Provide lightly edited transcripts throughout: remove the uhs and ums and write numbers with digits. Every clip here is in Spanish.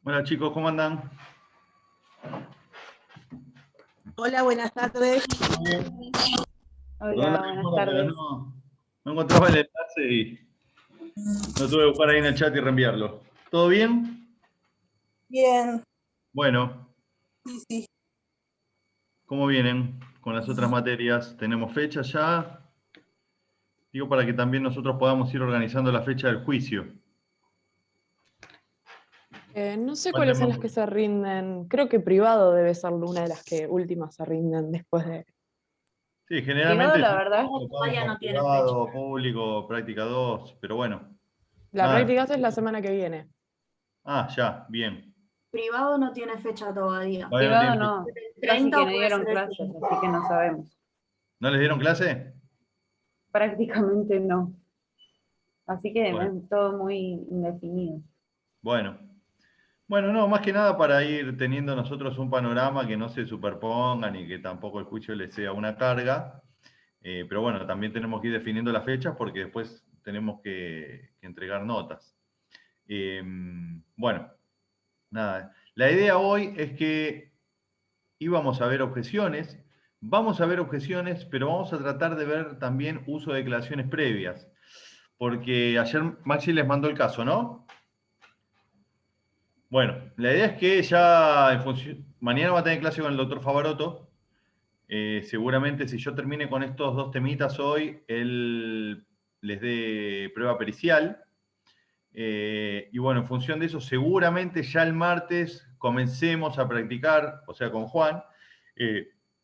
Hola chicos, ¿cómo andan? Hola, buenas tardes. Perdón la Hola, buenas demora, pero tardes. no encontraba el enlace y lo tuve que buscar ahí en el chat y reenviarlo. ¿Todo bien? Bien, Bueno, sí. ¿cómo vienen con las otras materias? ¿Tenemos fecha ya? Digo, para que también nosotros podamos ir organizando la fecha del juicio. No sé ¿Cuál cuáles son las tenemos? que se rinden. Creo que privado debe ser una de las que últimas se rinden después de. Sí, Privado, generalmente la sí, verdad, lo Todavía podemos no tiene fecha. privado, público, práctica 2, pero bueno, la nada. práctica es la semana que viene. Ah, ya, bien. Privado no tiene fecha todavía. Todavía no Privado tienen fecha. no, El casi 30 que o no puede dieron ser el clases, 5. así que no sabemos. ¿No les dieron clase? Prácticamente no. Así que Bueno, es todo muy indefinido. bueno. Bueno, no, más que nada para ir teniendo nosotros un panorama que no se superpongan y que tampoco el juicio le sea una carga. Pero bueno, también tenemos que ir definiendo las fechas porque después tenemos que entregar notas. Bueno, nada. La idea hoy es que íbamos a ver objeciones, vamos a ver objeciones, pero vamos a tratar de ver también uso de declaraciones previas. Porque ayer Maxi les mandó el caso, ¿no? Bueno, la idea es que ya en función, mañana va a tener clase con el doctor Favaroto. Seguramente si yo termine con estos dos temitas hoy, él les dé prueba pericial. Y bueno, en función de eso, seguramente ya el martes comencemos a practicar, o sea, con Juan,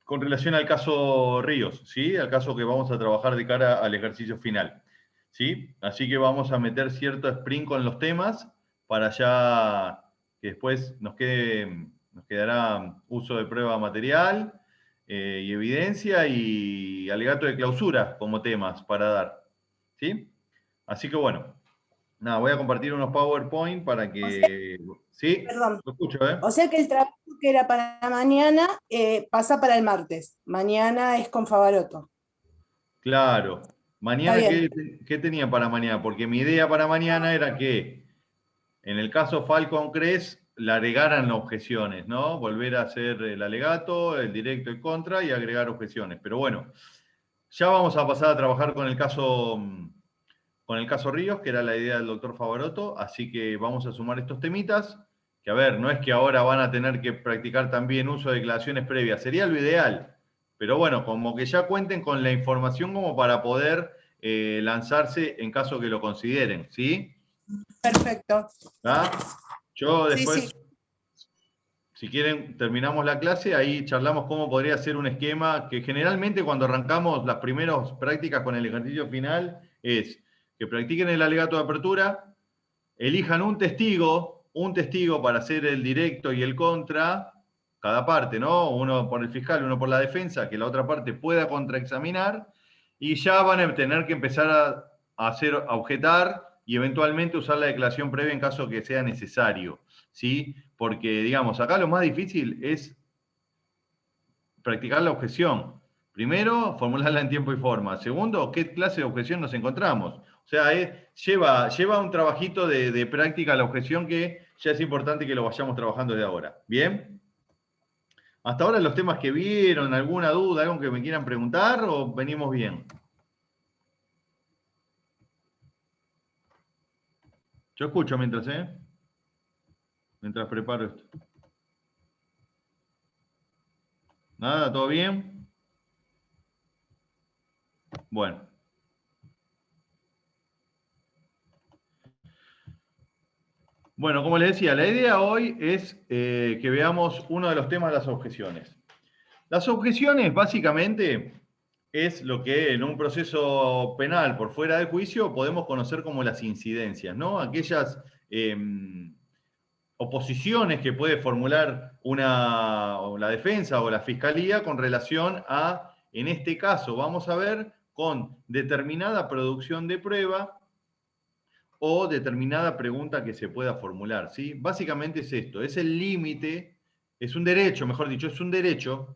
con relación al caso Ríos, ¿sí? Al caso que vamos a trabajar de cara al ejercicio final, ¿sí? Así que vamos a meter cierto sprint con los temas para ya que después nos quedará uso de prueba material y evidencia y alegato de clausura como temas para dar, ¿sí? Así que bueno. Nada, voy a compartir unos PowerPoint para que... Sí, Perdón. lo escucho, ¿eh? O sea que el trabajo que era para mañana pasa para el martes. Mañana es con Favaroto. Claro. Está Mañana, bien. ¿qué tenía para mañana? Porque mi idea para mañana era que en el caso Falcon Crest le agregaran objeciones, ¿no? Volver a hacer el alegato, el directo y contra y agregar objeciones. Pero bueno, ya vamos a pasar a trabajar con el caso Ríos, que era la idea del doctor Favaroto, así que vamos a sumar estos temitas, que a ver, no es que ahora van a tener que practicar también uso de declaraciones previas, sería lo ideal, pero bueno, como que ya cuenten con la información como para poder lanzarse en caso que lo consideren, ¿sí? Perfecto. ¿Ah? Yo Sí, sí. después, si quieren, terminamos la clase, ahí charlamos cómo podría ser un esquema que generalmente cuando arrancamos las primeras prácticas con el ejercicio final es que practiquen el alegato de apertura, elijan un testigo para hacer el directo y el contra, cada parte, ¿no? Uno por el fiscal, uno por la defensa, que la otra parte pueda contraexaminar, y ya van a tener que empezar a objetar y eventualmente usar la declaración previa en caso que sea necesario, ¿sí? Porque, digamos, acá lo más difícil es practicar la objeción. Primero, formularla en tiempo y forma. Segundo, qué clase de objeción nos encontramos. O sea, lleva un trabajito de práctica la objeción que ya es importante que lo vayamos trabajando desde ahora. ¿Bien? Hasta ahora los temas que vieron, alguna duda, algo que me quieran preguntar o venimos bien. Yo escucho mientras preparo esto. ¿Nada? ¿Todo bien? Bueno. Bueno, como les decía, la idea hoy es que veamos uno de los temas de las objeciones. Las objeciones básicamente es lo que en un proceso penal por fuera del juicio podemos conocer como las incidencias, ¿no? Aquellas oposiciones que puede formular o la defensa o la fiscalía con relación a, en este caso, vamos a ver, con determinada producción de prueba o determinada pregunta que se pueda formular, ¿sí? Básicamente es esto, es el límite, es un derecho, mejor dicho, es un derecho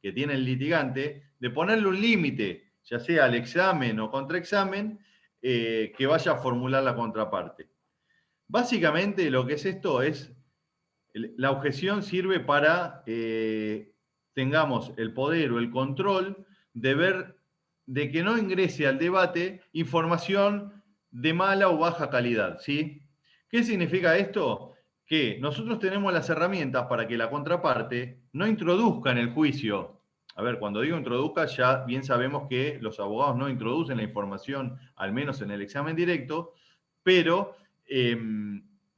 que tiene el litigante de ponerle un límite, ya sea al examen o contraexamen, que vaya a formular la contraparte. Básicamente lo que es esto es, la objeción sirve para tengamos el poder o el control de ver, de que no ingrese al debate información de mala o baja calidad, ¿sí? ¿Qué significa esto? Que nosotros tenemos las herramientas para que la contraparte no introduzca en el juicio. A ver, cuando digo introduzca, ya bien sabemos que los abogados no introducen la información, al menos en el examen directo, pero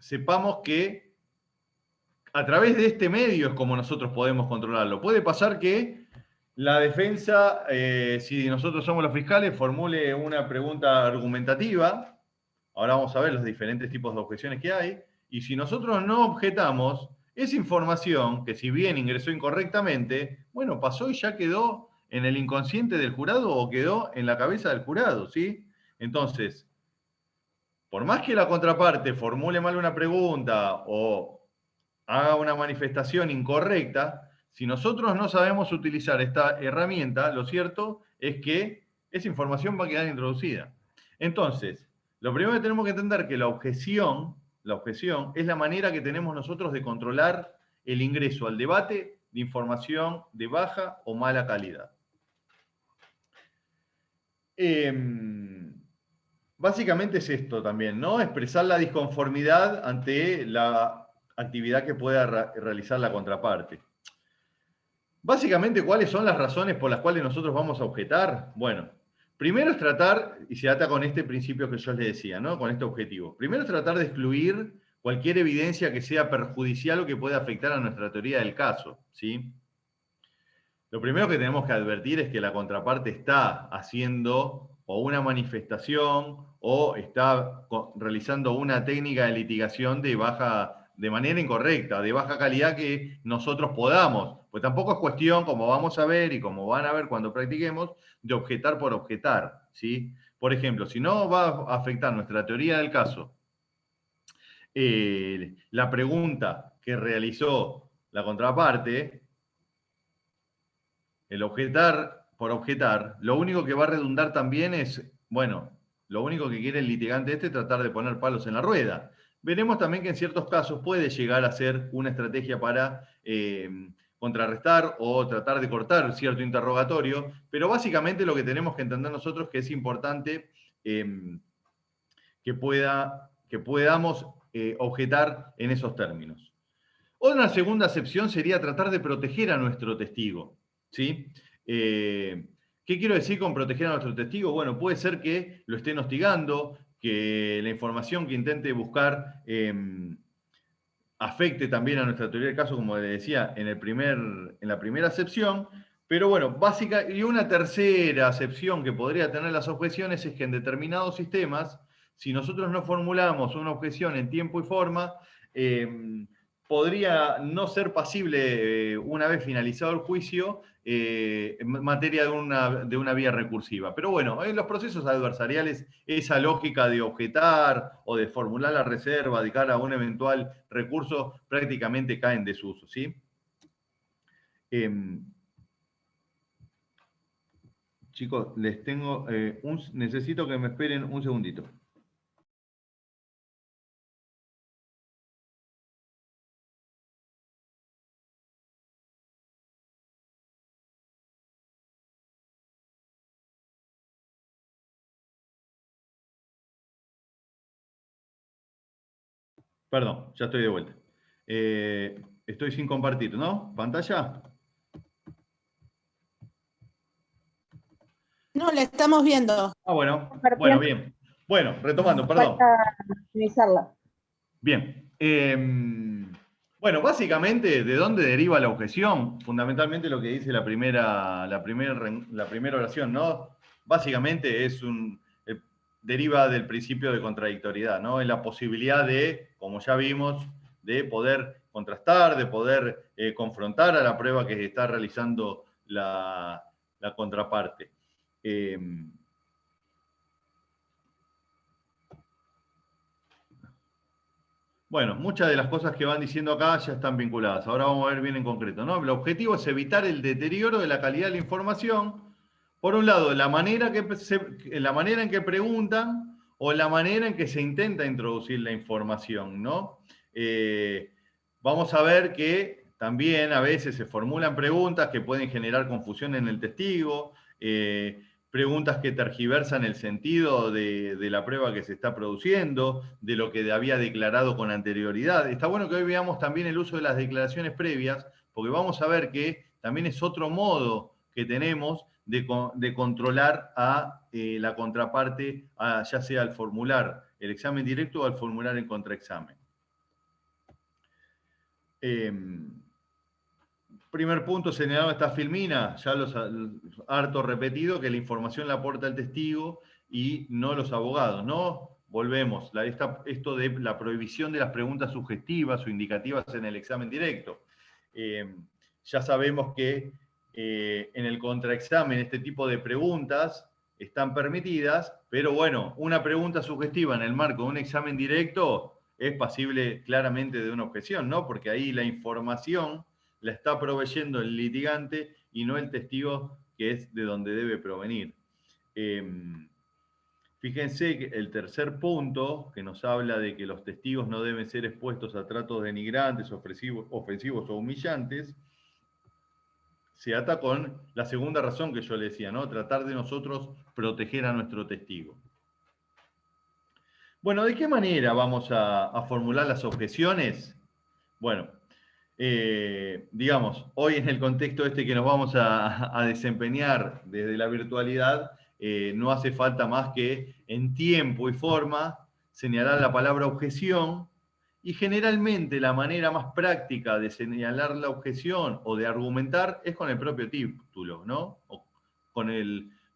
sepamos que a través de este medio es como nosotros podemos controlarlo. Puede pasar que la defensa, si nosotros somos los fiscales, formule una pregunta argumentativa. Ahora vamos a ver los diferentes tipos de objeciones que hay. Y si nosotros no objetamos, esa información, que si bien ingresó incorrectamente, bueno, pasó y ya quedó en el inconsciente del jurado o quedó en la cabeza del jurado, ¿sí? Entonces, por más que la contraparte formule mal una pregunta o haga una manifestación incorrecta, si nosotros no sabemos utilizar esta herramienta, lo cierto es que esa información va a quedar introducida. Entonces, lo primero que tenemos que entender es que la objeción es la manera que tenemos nosotros de controlar el ingreso al debate de información de baja o mala calidad. Básicamente es esto también, ¿no? Expresar la disconformidad ante la actividad que pueda realizar la contraparte. Básicamente, ¿cuáles son las razones por las cuales nosotros vamos a objetar? Bueno, primero es tratar, y se ata con este principio que yo les decía, ¿no? Con este objetivo. Primero es tratar de excluir cualquier evidencia que sea perjudicial o que pueda afectar a nuestra teoría del caso, ¿sí? Lo primero que tenemos que advertir es que la contraparte está haciendo o una manifestación o está realizando una técnica de litigación de manera incorrecta, de baja calidad que nosotros podamos. Pues tampoco es cuestión, como vamos a ver y como van a ver cuando practiquemos, de objetar por objetar, ¿sí? Por ejemplo, si no va a afectar nuestra teoría del caso, la pregunta que realizó la contraparte, el objetar por objetar, lo único que va a redundar también es, bueno, lo único que quiere el litigante es tratar de poner palos en la rueda. Veremos también que en ciertos casos puede llegar a ser una estrategia para contrarrestar o tratar de cortar cierto interrogatorio, pero básicamente lo que tenemos que entender nosotros es que es importante que podamos objetar en esos términos. Otra segunda acepción sería tratar de proteger a nuestro testigo, ¿sí? ¿Qué quiero decir con proteger a nuestro testigo? Bueno, puede ser que lo estén hostigando, que la información que intente buscar afecte también a nuestra teoría del caso, como le decía en la primera acepción. Pero bueno, y una tercera acepción que podría tener las objeciones es que en determinados sistemas, si nosotros no formulamos una objeción en tiempo y forma, podría no ser pasible, una vez finalizado el juicio, en materia de una vía recursiva. Pero bueno, en los procesos adversariales, esa lógica de objetar o de formular la reserva de cara a un eventual recurso prácticamente cae en desuso, ¿sí? Chicos, les tengo necesito que me esperen un segundito. Perdón, ya estoy de vuelta. Estoy sin compartir, ¿no? ¿Pantalla? No, la estamos viendo. Ah, bueno, bien. Bueno, retomando, perdón. Finalizarla. Bien. Bueno, básicamente, ¿de dónde deriva la objeción? Fundamentalmente lo que dice la primera oración, ¿no? Básicamente deriva del principio de contradictoriedad, ¿no? Es la posibilidad de, como ya vimos, de poder contrastar, de poder confrontar a la prueba que está realizando la contraparte. Bueno, muchas de las cosas que van diciendo acá ya están vinculadas. Ahora vamos a ver bien en concreto, ¿no? El objetivo es evitar el deterioro de la calidad de la información. Por un lado, la manera en que preguntan o la manera en que se intenta introducir la información, ¿no? Vamos a ver que también a veces se formulan preguntas que pueden generar confusión en el testigo, preguntas que tergiversan el sentido de la prueba que se está produciendo, de lo que había declarado con anterioridad. Está bueno que hoy veamos también el uso de las declaraciones previas, porque vamos a ver que también es otro modo que tenemos de controlar a la contraparte, ya sea al formular el examen directo o al formular el contraexamen. Primer punto señalado esta filmina, ya los harto repetido, que la información la aporta el testigo y no los abogados, ¿no? Volvemos, esto de la prohibición de las preguntas sugestivas o indicativas en el examen directo. Ya sabemos que en el contraexamen este tipo de preguntas están permitidas, pero bueno, una pregunta sugestiva en el marco de un examen directo es pasible claramente de una objeción, ¿no? Porque ahí la información la está proveyendo el litigante y no el testigo, que es de donde debe provenir. Fíjense que el tercer punto, que nos habla de que los testigos no deben ser expuestos a tratos denigrantes, ofensivos o humillantes, se ata con la segunda razón que yo le decía, ¿no? Tratar de nosotros proteger a nuestro testigo. Bueno, ¿de qué manera vamos a formular las objeciones? Bueno, digamos, hoy en el contexto este que nos vamos a desempeñar desde la virtualidad, no hace falta más que en tiempo y forma señalar la palabra objeción, y generalmente la manera más práctica de señalar la objeción o de argumentar es con el propio título, ¿no? O con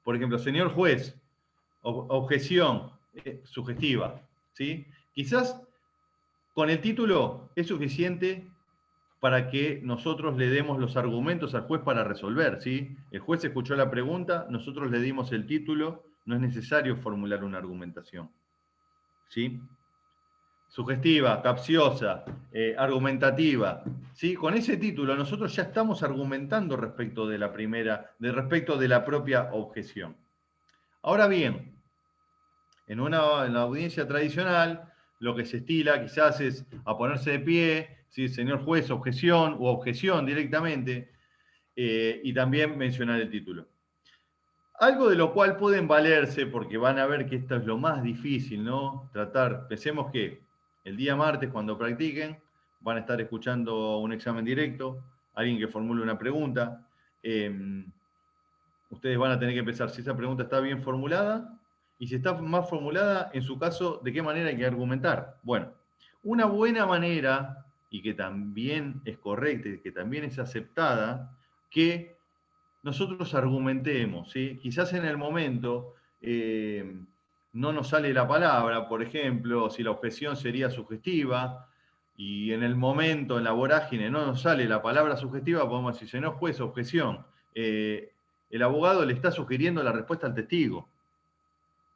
por ejemplo, señor juez, objeción sugestiva, ¿sí? Quizás con el título es suficiente para que nosotros le demos los argumentos al juez para resolver, ¿sí? El juez escuchó la pregunta, nosotros le dimos el título, no es necesario formular una argumentación, ¿sí? Sugestiva, capciosa, argumentativa, ¿sí? Con ese título nosotros ya estamos argumentando respecto de respecto de la propia objeción. Ahora bien, en la audiencia tradicional, lo que se estila quizás es a ponerse de pie, ¿sí? Señor juez, objeción o objeción directamente, y también mencionar el título. Algo de lo cual pueden valerse, porque van a ver que esto es lo más difícil, ¿no? Pensemos que el día martes, cuando practiquen, van a estar escuchando un examen directo, alguien que formule una pregunta. Ustedes van a tener que pensar si esa pregunta está bien formulada, y si está más formulada, en su caso, ¿de qué manera hay que argumentar? Bueno, una buena manera, y que también es correcta, y que también es aceptada, que nosotros argumentemos, ¿sí? Quizás en el momento no nos sale la palabra, por ejemplo, si la objeción sería sugestiva, y en el momento, en la vorágine, no nos sale la palabra sugestiva, podemos decir, señor juez, objeción. El abogado le está sugiriendo la respuesta al testigo,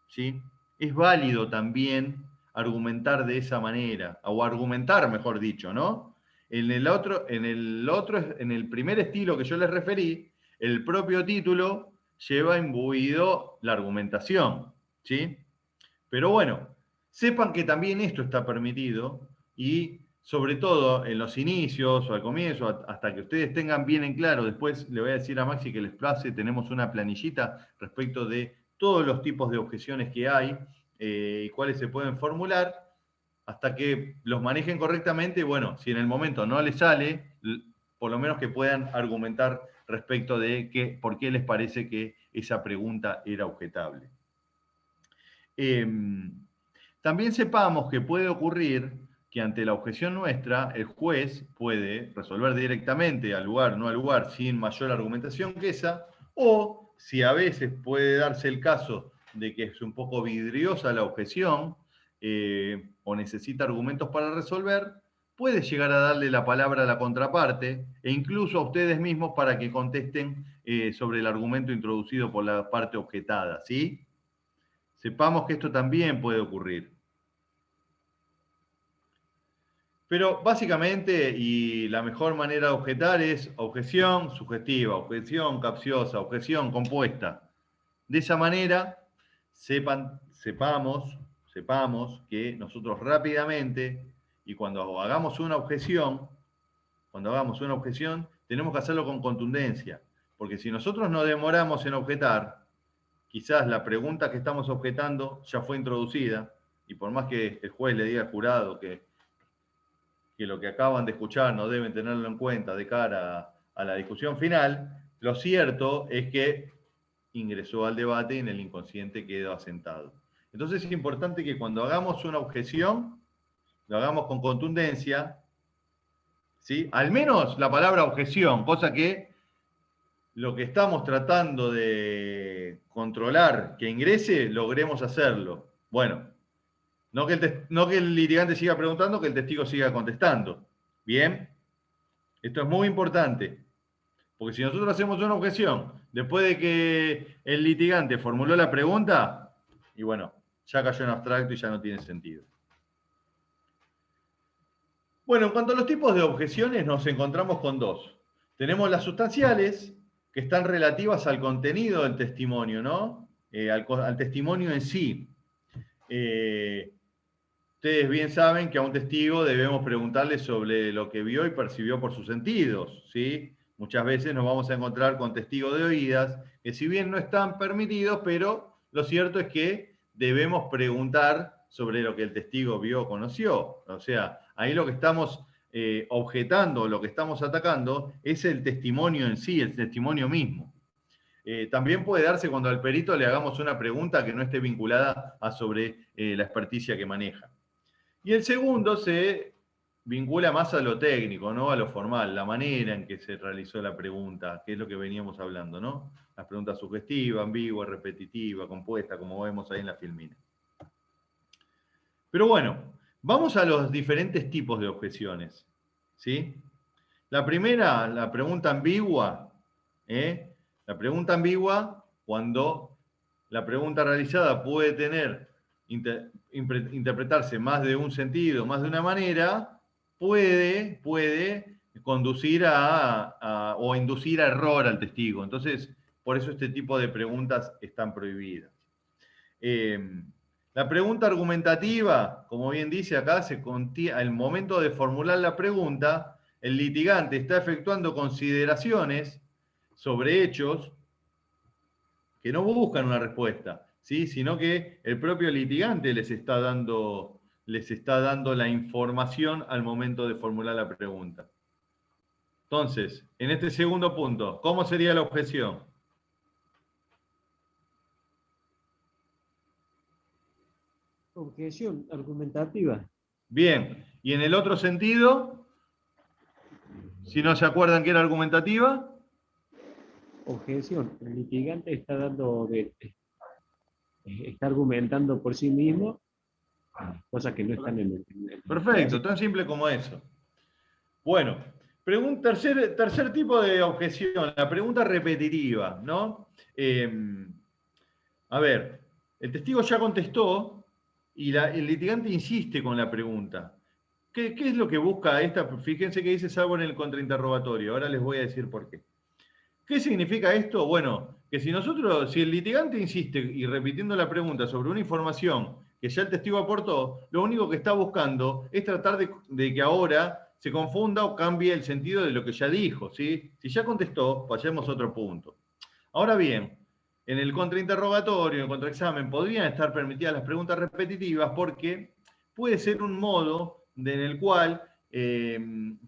¿sí? Es válido también argumentar de esa manera, o argumentar, mejor dicho, ¿no? En el primer estilo que yo les referí, el propio título lleva imbuido la argumentación, ¿sí? Pero bueno, sepan que también esto está permitido, y sobre todo en los inicios o al comienzo, hasta que ustedes tengan bien en claro, después le voy a decir a Maxi que les place, tenemos una planillita respecto de todos los tipos de objeciones que hay y cuáles se pueden formular, hasta que los manejen correctamente. Bueno, si en el momento no les sale, por lo menos que puedan argumentar respecto de por qué les parece que esa pregunta era objetable. También sepamos que puede ocurrir que ante la objeción nuestra, el juez puede resolver directamente al lugar, no al lugar, sin mayor argumentación que esa, o si a veces puede darse el caso de que es un poco vidriosa la objeción, o necesita argumentos para resolver, puede llegar a darle la palabra a la contraparte, e incluso a ustedes mismos para que contesten sobre el argumento introducido por la parte objetada, ¿sí? Sepamos que esto también puede ocurrir. Pero básicamente, y la mejor manera de objetar es objeción sugestiva, objeción capciosa, objeción compuesta. De esa manera, sepamos sepamos que nosotros rápidamente, y cuando hagamos una objeción, tenemos que hacerlo con contundencia. Porque si nosotros nos demoramos en objetar, quizás la pregunta que estamos objetando ya fue introducida, y por más que el juez le diga al jurado que lo que acaban de escuchar no deben tenerlo en cuenta de cara a la discusión final, lo cierto es que ingresó al debate y en el inconsciente quedó asentado. Entonces es importante que cuando hagamos una objeción, lo hagamos con contundencia, ¿sí? Al menos la palabra objeción, cosa que lo que estamos tratando de controlar que ingrese, logremos hacerlo. Bueno, no que el litigante siga preguntando, que el testigo siga contestando. ¿Bien? Esto es muy importante, porque si nosotros hacemos una objeción después de que el litigante formuló la pregunta, y bueno, ya cayó en abstracto y ya no tiene sentido. Bueno, en cuanto a los tipos de objeciones, nos encontramos con dos. Tenemos las sustanciales, que están relativas al contenido del testimonio, ¿no? Al testimonio en sí. Ustedes bien saben que a un testigo debemos preguntarle sobre lo que vio y percibió por sus sentidos, ¿sí? Muchas veces nos vamos a encontrar con testigos de oídas, que si bien no están permitidos, pero lo cierto es que debemos preguntar sobre lo que el testigo vio o conoció. O sea, ahí lo que estamos objetando, lo que estamos atacando, es el testimonio en sí, el testimonio mismo. También puede darse cuando al perito le hagamos una pregunta que no esté vinculada a sobre la experticia que maneja. Y el segundo se vincula más a lo técnico, ¿no? A lo formal, la manera en que se realizó la pregunta, que es lo que veníamos hablando, ¿no? Las preguntas sugestivas, ambiguas, repetitivas, compuestas, como vemos ahí en la filmina. Pero bueno, vamos a los diferentes tipos de objeciones, ¿sí? La primera, la pregunta ambigua, La pregunta ambigua, cuando la pregunta realizada puede tener, interpretarse más de un sentido, más de una manera, puede conducir o inducir a error al testigo. Entonces, por eso este tipo de preguntas están prohibidas. La pregunta argumentativa, como bien dice acá, al momento de formular la pregunta, el litigante está efectuando consideraciones sobre hechos que no buscan una respuesta, ¿sí? Sino que el propio litigante les está dando la información al momento de formular la pregunta. Entonces, en este segundo punto, ¿cómo sería la objeción? Objeción argumentativa. Bien, y en el otro sentido, si no se acuerdan que era argumentativa. Objeción. El litigante está argumentando por sí mismo cosas que no están en el Perfecto, tan simple como eso. Bueno, tercer tipo de objeción, la pregunta repetitiva, ¿no? A ver, el testigo ya contestó y el litigante insiste con la pregunta. ¿Qué es lo que busca esta? Fíjense que dice salvo en el contrainterrogatorio, ahora les voy a decir por qué. ¿Qué significa esto? Bueno, que si el litigante insiste y repitiendo la pregunta sobre una información que ya el testigo aportó, lo único que está buscando es tratar de que ahora se confunda o cambie el sentido de lo que ya dijo, ¿sí? Si ya contestó, pasemos a otro punto. Ahora bien, en el contrainterrogatorio, en el contraexamen, podrían estar permitidas las preguntas repetitivas porque puede ser un modo en el cual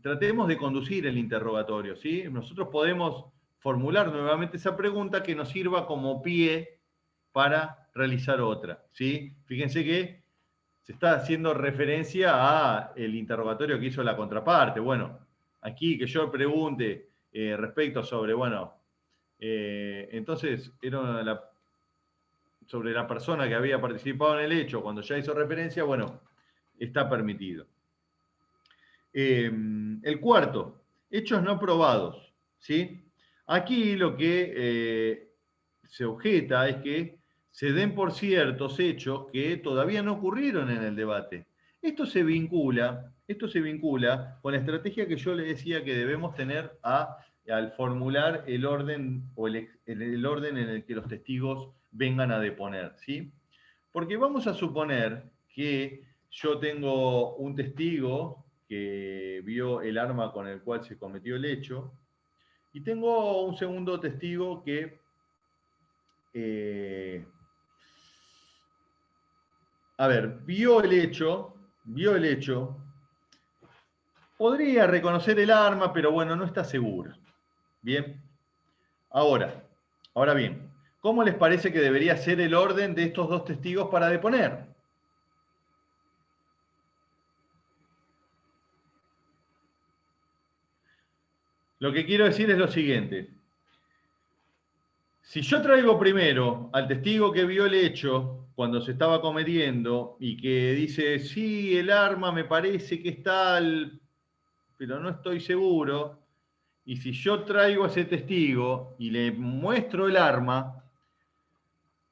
tratemos de conducir el interrogatorio, ¿sí? Nosotros podemos formular nuevamente esa pregunta que nos sirva como pie para realizar otra, ¿sí? Fíjense que se está haciendo referencia a el interrogatorio que hizo la contraparte. Bueno, aquí que yo pregunte respecto sobre, entonces era sobre la persona que había participado en el hecho, cuando ya hizo referencia, bueno, está permitido. El cuarto, hechos no probados, ¿sí? Aquí lo que se objeta es que se den por ciertos hechos que todavía no ocurrieron en el debate. Esto se vincula con la estrategia que yo le decía que debemos tener al formular el orden o el orden en el que los testigos vengan a deponer, ¿sí? Porque vamos a suponer que yo tengo un testigo que vio el arma con el cual se cometió el hecho, y tengo un segundo testigo que vio el hecho, podría reconocer el arma, pero bueno, no está seguro. Bien. Ahora bien, ¿cómo les parece que debería ser el orden de estos dos testigos para deponer? Lo que quiero decir es lo siguiente. Si yo traigo primero al testigo que vio el hecho cuando se estaba cometiendo y que dice, sí, el arma me parece que es tal, pero no estoy seguro, y si yo traigo a ese testigo y le muestro el arma,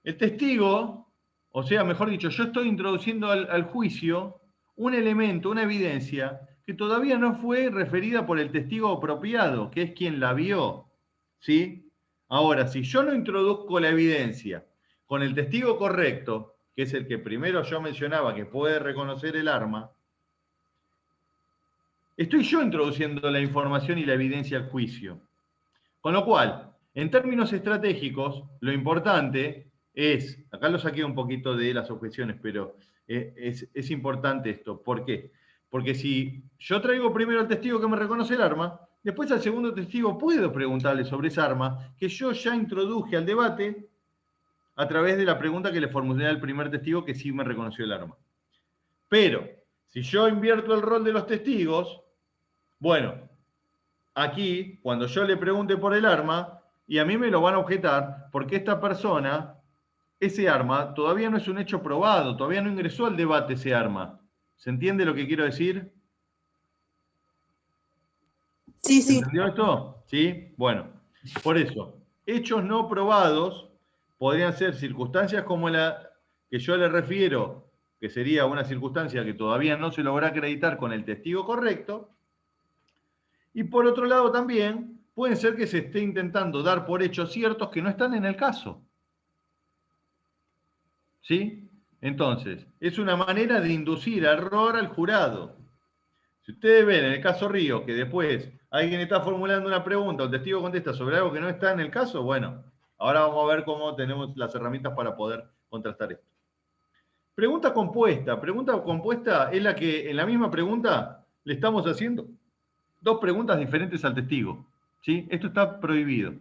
el testigo, o sea, mejor dicho, yo estoy introduciendo al juicio un elemento, una evidencia, que todavía no fue referida por el testigo apropiado, que es quien la vio, ¿sí? Ahora, si yo no introduzco la evidencia con el testigo correcto, que es el que primero yo mencionaba que puede reconocer el arma, estoy yo introduciendo la información y la evidencia al juicio. Con lo cual, en términos estratégicos, lo importante es, acá lo saqué un poquito de las objeciones, pero es importante esto. ¿Por qué? Porque si yo traigo primero al testigo que me reconoce el arma, después al segundo testigo puedo preguntarle sobre esa arma que yo ya introduje al debate a través de la pregunta que le formulé al primer testigo que sí me reconoció el arma. Pero, si yo invierto el rol de los testigos, bueno, aquí, cuando yo le pregunte por el arma, y a mí me lo van a objetar, porque esta persona, ese arma, todavía no es un hecho probado, todavía no ingresó al debate ese arma. ¿Se entiende lo que quiero decir? Sí, sí. ¿Entendió esto? ¿Sí? Bueno, por eso, hechos no probados podrían ser circunstancias como la que yo le refiero, que sería una circunstancia que todavía no se logra acreditar con el testigo correcto, y por otro lado también pueden ser que se esté intentando dar por hechos ciertos que no están en el caso. ¿Sí? Entonces, es una manera de inducir error al jurado. Si ustedes ven en el caso Río que después alguien está formulando una pregunta, el testigo contesta sobre algo que no está en el caso, bueno, ahora vamos a ver cómo tenemos las herramientas para poder contrastar esto. Pregunta compuesta. Pregunta compuesta es la que en la misma pregunta le estamos haciendo dos preguntas diferentes al testigo. ¿Sí? Esto está prohibido,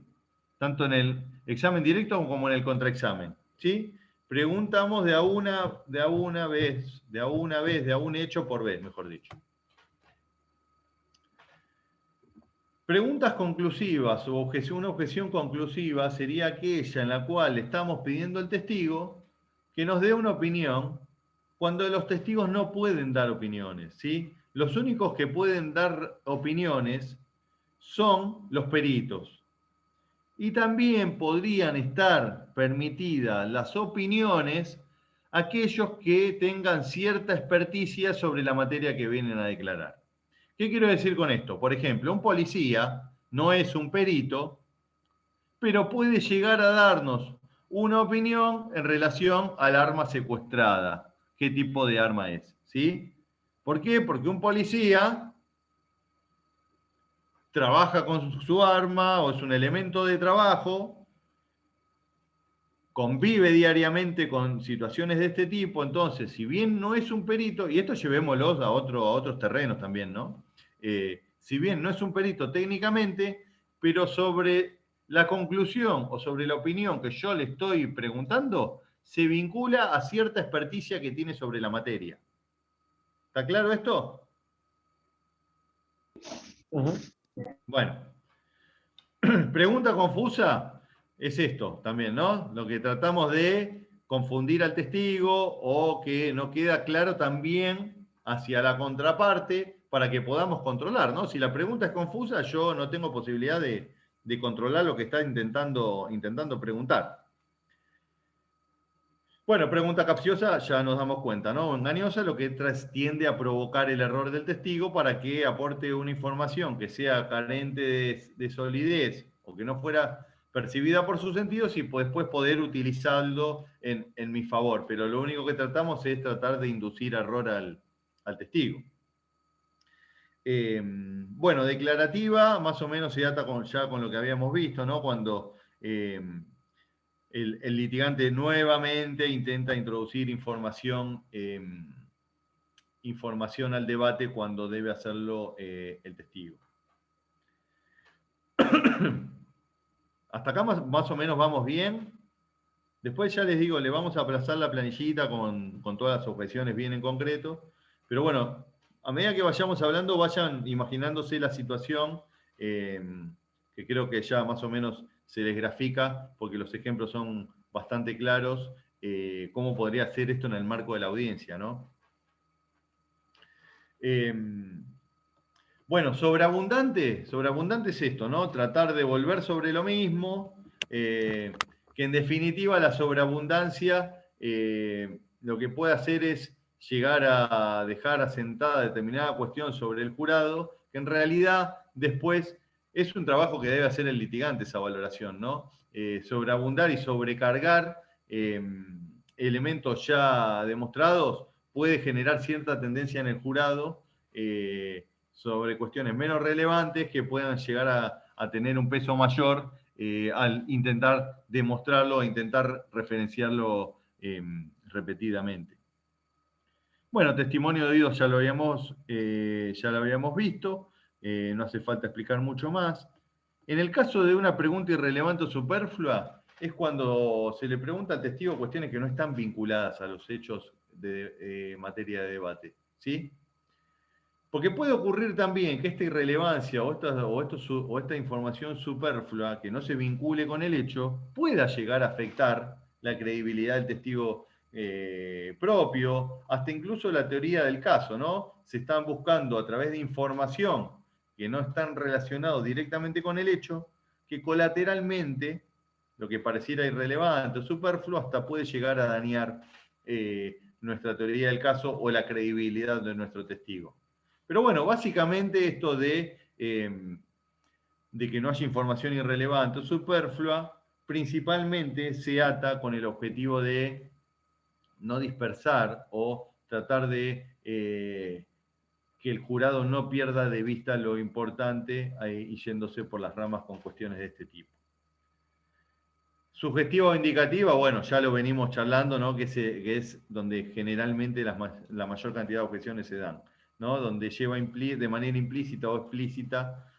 tanto en el examen directo como en el contraexamen. ¿Sí? Preguntamos de a una vez, de a un hecho por vez, mejor dicho. Preguntas conclusivas o una objeción conclusiva sería aquella en la cual estamos pidiendo al testigo que nos dé una opinión cuando los testigos no pueden dar opiniones, ¿sí? Los únicos que pueden dar opiniones son los peritos. Y también podrían estar permitidas las opiniones aquellos que tengan cierta experticia sobre la materia que vienen a declarar. ¿Qué quiero decir con esto? Por ejemplo, un policía no es un perito, pero puede llegar a darnos una opinión en relación al arma secuestrada. ¿Qué tipo de arma es? ¿Sí? ¿Por qué? Porque un policía trabaja con su arma o es un elemento de trabajo, convive diariamente con situaciones de este tipo, entonces, si bien no es un perito, y esto llevémoslo a otros terrenos también, ¿no? Si bien no es un perito técnicamente, pero sobre la conclusión o sobre la opinión que yo le estoy preguntando, se vincula a cierta experticia que tiene sobre la materia. ¿Está claro esto? Ajá. Bueno, pregunta confusa es esto también, ¿no? Lo que tratamos de confundir al testigo o que no queda claro también hacia la contraparte para que podamos controlar, ¿no? Si la pregunta es confusa, yo no tengo posibilidad de controlar lo que está intentando preguntar. Bueno, pregunta capciosa, ya nos damos cuenta, ¿no? Engañosa, lo que tiende a provocar el error del testigo para que aporte una información que sea carente de solidez o que no fuera percibida por sus sentidos y después poder utilizarlo en mi favor. Pero lo único que tratamos es tratar de inducir error al testigo. Bueno, declarativa más o menos se ata ya con lo que habíamos visto, ¿no? Cuando el litigante nuevamente intenta introducir información al debate cuando debe hacerlo el testigo. Hasta acá más o menos vamos bien. Después ya les digo, le vamos a aplazar la planillita con todas las objeciones bien en concreto. Pero bueno, a medida que vayamos hablando, vayan imaginándose la situación, que creo que ya más o menos se les grafica, porque los ejemplos son bastante claros, cómo podría ser esto en el marco de la audiencia, ¿no? Bueno, sobreabundante es esto, ¿no? Tratar de volver sobre lo mismo, que en definitiva la sobreabundancia lo que puede hacer es llegar a dejar asentada determinada cuestión sobre el jurado, que en realidad después es un trabajo que debe hacer el litigante esa valoración, ¿no? Sobreabundar y sobrecargar elementos ya demostrados puede generar cierta tendencia en el jurado sobre cuestiones menos relevantes que puedan llegar a tener un peso mayor al intentar demostrarlo, intentar referenciarlo repetidamente. Bueno, testimonio de oídos ya lo habíamos visto, no hace falta explicar mucho más. En el caso de una pregunta irrelevante o superflua, es cuando se le pregunta al testigo cuestiones que no están vinculadas a los hechos de materia de debate, ¿sí? Porque puede ocurrir también que esta irrelevancia o esta información superflua que no se vincule con el hecho pueda llegar a afectar la credibilidad del testigo propio, hasta incluso la teoría del caso, ¿no? Se están buscando a través de información que no están relacionados directamente con el hecho, que colateralmente, lo que pareciera irrelevante o superfluo, hasta puede llegar a dañar nuestra teoría del caso o la credibilidad de nuestro testigo. Pero bueno, básicamente esto de que no haya información irrelevante o superflua, principalmente se ata con el objetivo de no dispersar o tratar de que el jurado no pierda de vista lo importante y yéndose por las ramas con cuestiones de este tipo. Sugestiva o indicativa, bueno, ya lo venimos charlando, ¿no? Que es donde generalmente la mayor cantidad de objeciones se dan, ¿no? Donde lleva de manera implícita o explícita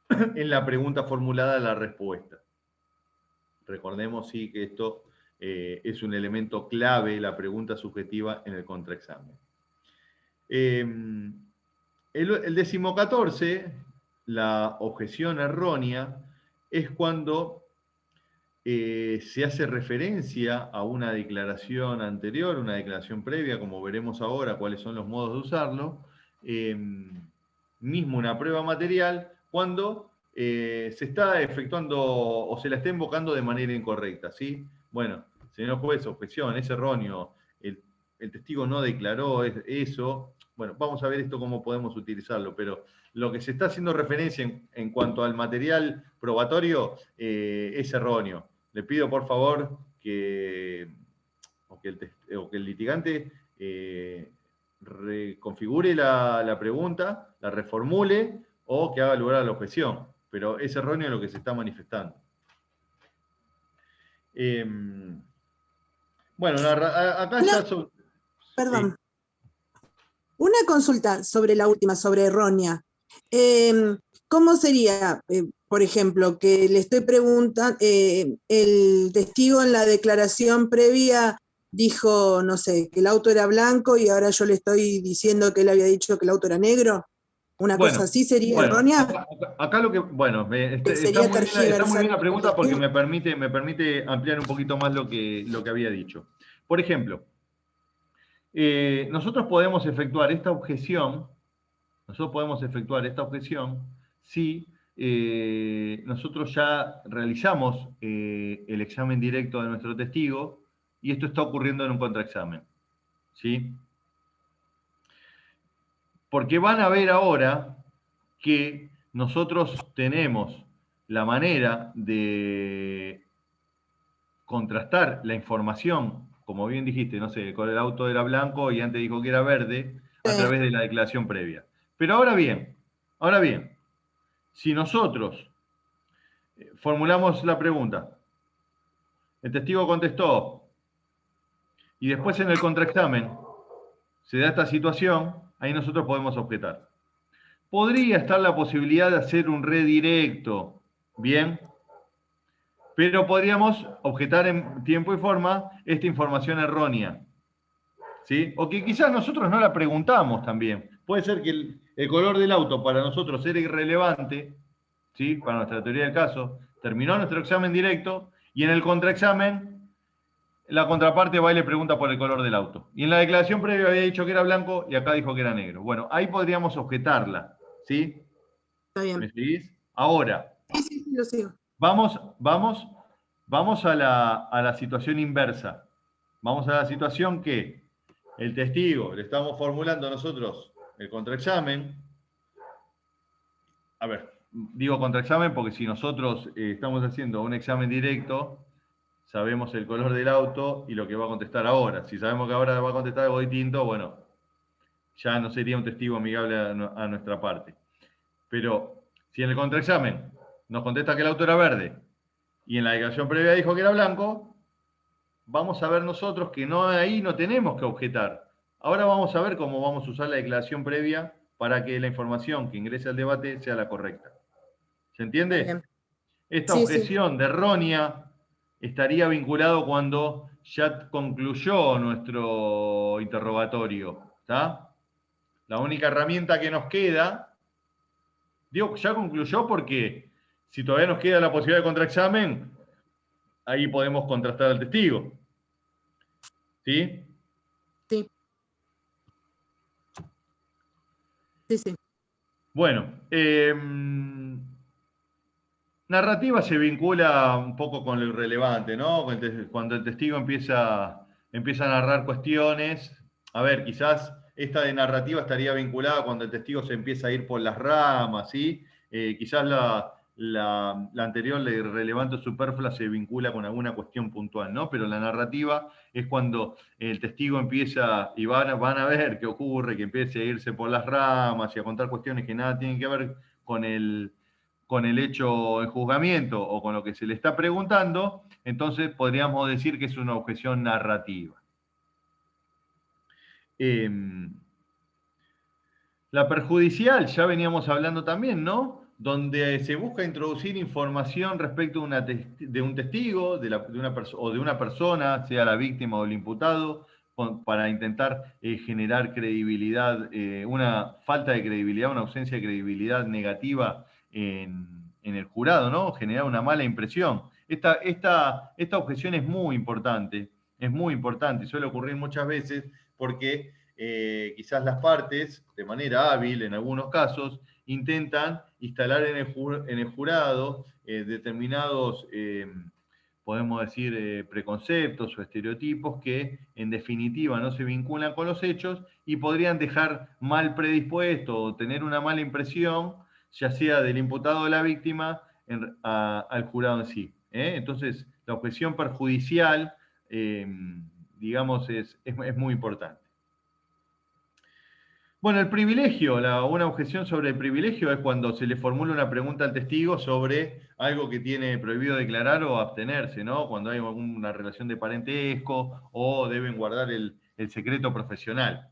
en la pregunta formulada la respuesta. Recordemos, sí, que esto es un elemento clave, la pregunta subjetiva en el contraexamen. El 14, la objeción errónea, es cuando se hace referencia a una declaración anterior, una declaración previa, como veremos ahora cuáles son los modos de usarlo, mismo una prueba material, cuando se está efectuando o se la está invocando de manera incorrecta, ¿sí? Bueno, señor juez, objeción, es erróneo, el testigo no declaró eso. Bueno, vamos a ver esto cómo podemos utilizarlo, pero lo que se está haciendo referencia en cuanto al material probatorio es erróneo. Le pido por favor que el litigante reconfigure la pregunta, la reformule o que haga lugar a la objeción, pero es erróneo lo que se está manifestando. Bueno, acá ya son... Perdón. Una consulta sobre la última, sobre errónea. ¿Cómo sería, por ejemplo, que le estoy preguntando, el testigo en la declaración previa dijo, no sé, que el auto era blanco y ahora yo le estoy diciendo que él había dicho que el auto era negro? ¿Una cosa así sería errónea? Acá lo que, bueno, está muy bien la pregunta porque me permite ampliar un poquito más lo que había dicho. Por ejemplo, nosotros podemos efectuar esta objeción si nosotros ya realizamos el examen directo de nuestro testigo y esto está ocurriendo en un contraexamen, ¿sí? Porque van a ver ahora que nosotros tenemos la manera de contrastar la información, como bien dijiste, no sé, con el auto era blanco y antes dijo que era verde, a través de la declaración previa. Pero ahora bien, si nosotros formulamos la pregunta, el testigo contestó, y después en el contraexamen se da esta situación, ahí nosotros podemos objetar. Podría estar la posibilidad de hacer un redirecto, bien, pero podríamos objetar en tiempo y forma esta información errónea, ¿sí? O que quizás nosotros no la preguntamos también. Puede ser que el color del auto para nosotros era irrelevante, ¿sí? Para nuestra teoría del caso, terminó nuestro examen directo y en el contraexamen la contraparte va y le pregunta por el color del auto. Y en la declaración previa había dicho que era blanco y acá dijo que era negro. Bueno, ahí podríamos objetarla, ¿sí? Está bien. ¿Me seguís? Ahora, Sí, lo sigo. vamos a la situación inversa. Vamos a la situación que el testigo, le estamos formulando nosotros el contraexamen. A ver, digo contraexamen porque si nosotros estamos haciendo un examen directo, sabemos el color del auto y lo que va a contestar ahora. Si sabemos que ahora va a contestar algo distinto, bueno, ya no sería un testigo amigable a nuestra parte. Pero si en el contraexamen nos contesta que el auto era verde y en la declaración previa dijo que era blanco, vamos a ver nosotros que ahí no tenemos que objetar. Ahora vamos a ver cómo vamos a usar la declaración previa para que la información que ingrese al debate sea la correcta. ¿Se entiende? Bien. Esta Sí, objeción de errónea estaría vinculado cuando ya concluyó nuestro interrogatorio. ¿Está? La única herramienta que nos queda, digo, ya concluyó porque si todavía nos queda la posibilidad de contraexamen, ahí podemos contrastar al testigo. ¿Sí? Sí. Sí, sí. Bueno, narrativa se vincula un poco con lo irrelevante, ¿no? Cuando el testigo empieza a narrar cuestiones. A ver, quizás esta de narrativa estaría vinculada cuando el testigo se empieza a ir por las ramas, ¿sí? Quizás la anterior, la irrelevante o superflua, se vincula con alguna cuestión puntual, ¿no? Pero la narrativa es cuando el testigo empieza, y van a ver qué ocurre, que empiece a irse por las ramas y a contar cuestiones que nada tienen que ver con el hecho en juzgamiento o con lo que se le está preguntando, entonces podríamos decir que es una objeción narrativa. La perjudicial, ya veníamos hablando también, ¿no? Donde se busca introducir información respecto de un testigo o de una persona, sea la víctima o el imputado, para intentar generar credibilidad, una falta de credibilidad, una ausencia de credibilidad negativa en el jurado, ¿no? Generar una mala impresión. Esta objeción es muy importante y suele ocurrir muchas veces porque quizás las partes, de manera hábil en algunos casos, intentan instalar en el jurado determinados, podemos decir, preconceptos o estereotipos que en definitiva no se vinculan con los hechos y podrían dejar mal predispuesto o tener una mala impresión, ya sea del imputado o de la víctima, al jurado en sí. Entonces, la objeción perjudicial, digamos, es muy importante. Bueno, el privilegio, una objeción sobre el privilegio es cuando se le formula una pregunta al testigo sobre algo que tiene prohibido declarar o abstenerse, ¿no? Cuando hay alguna relación de parentesco o deben guardar el secreto profesional.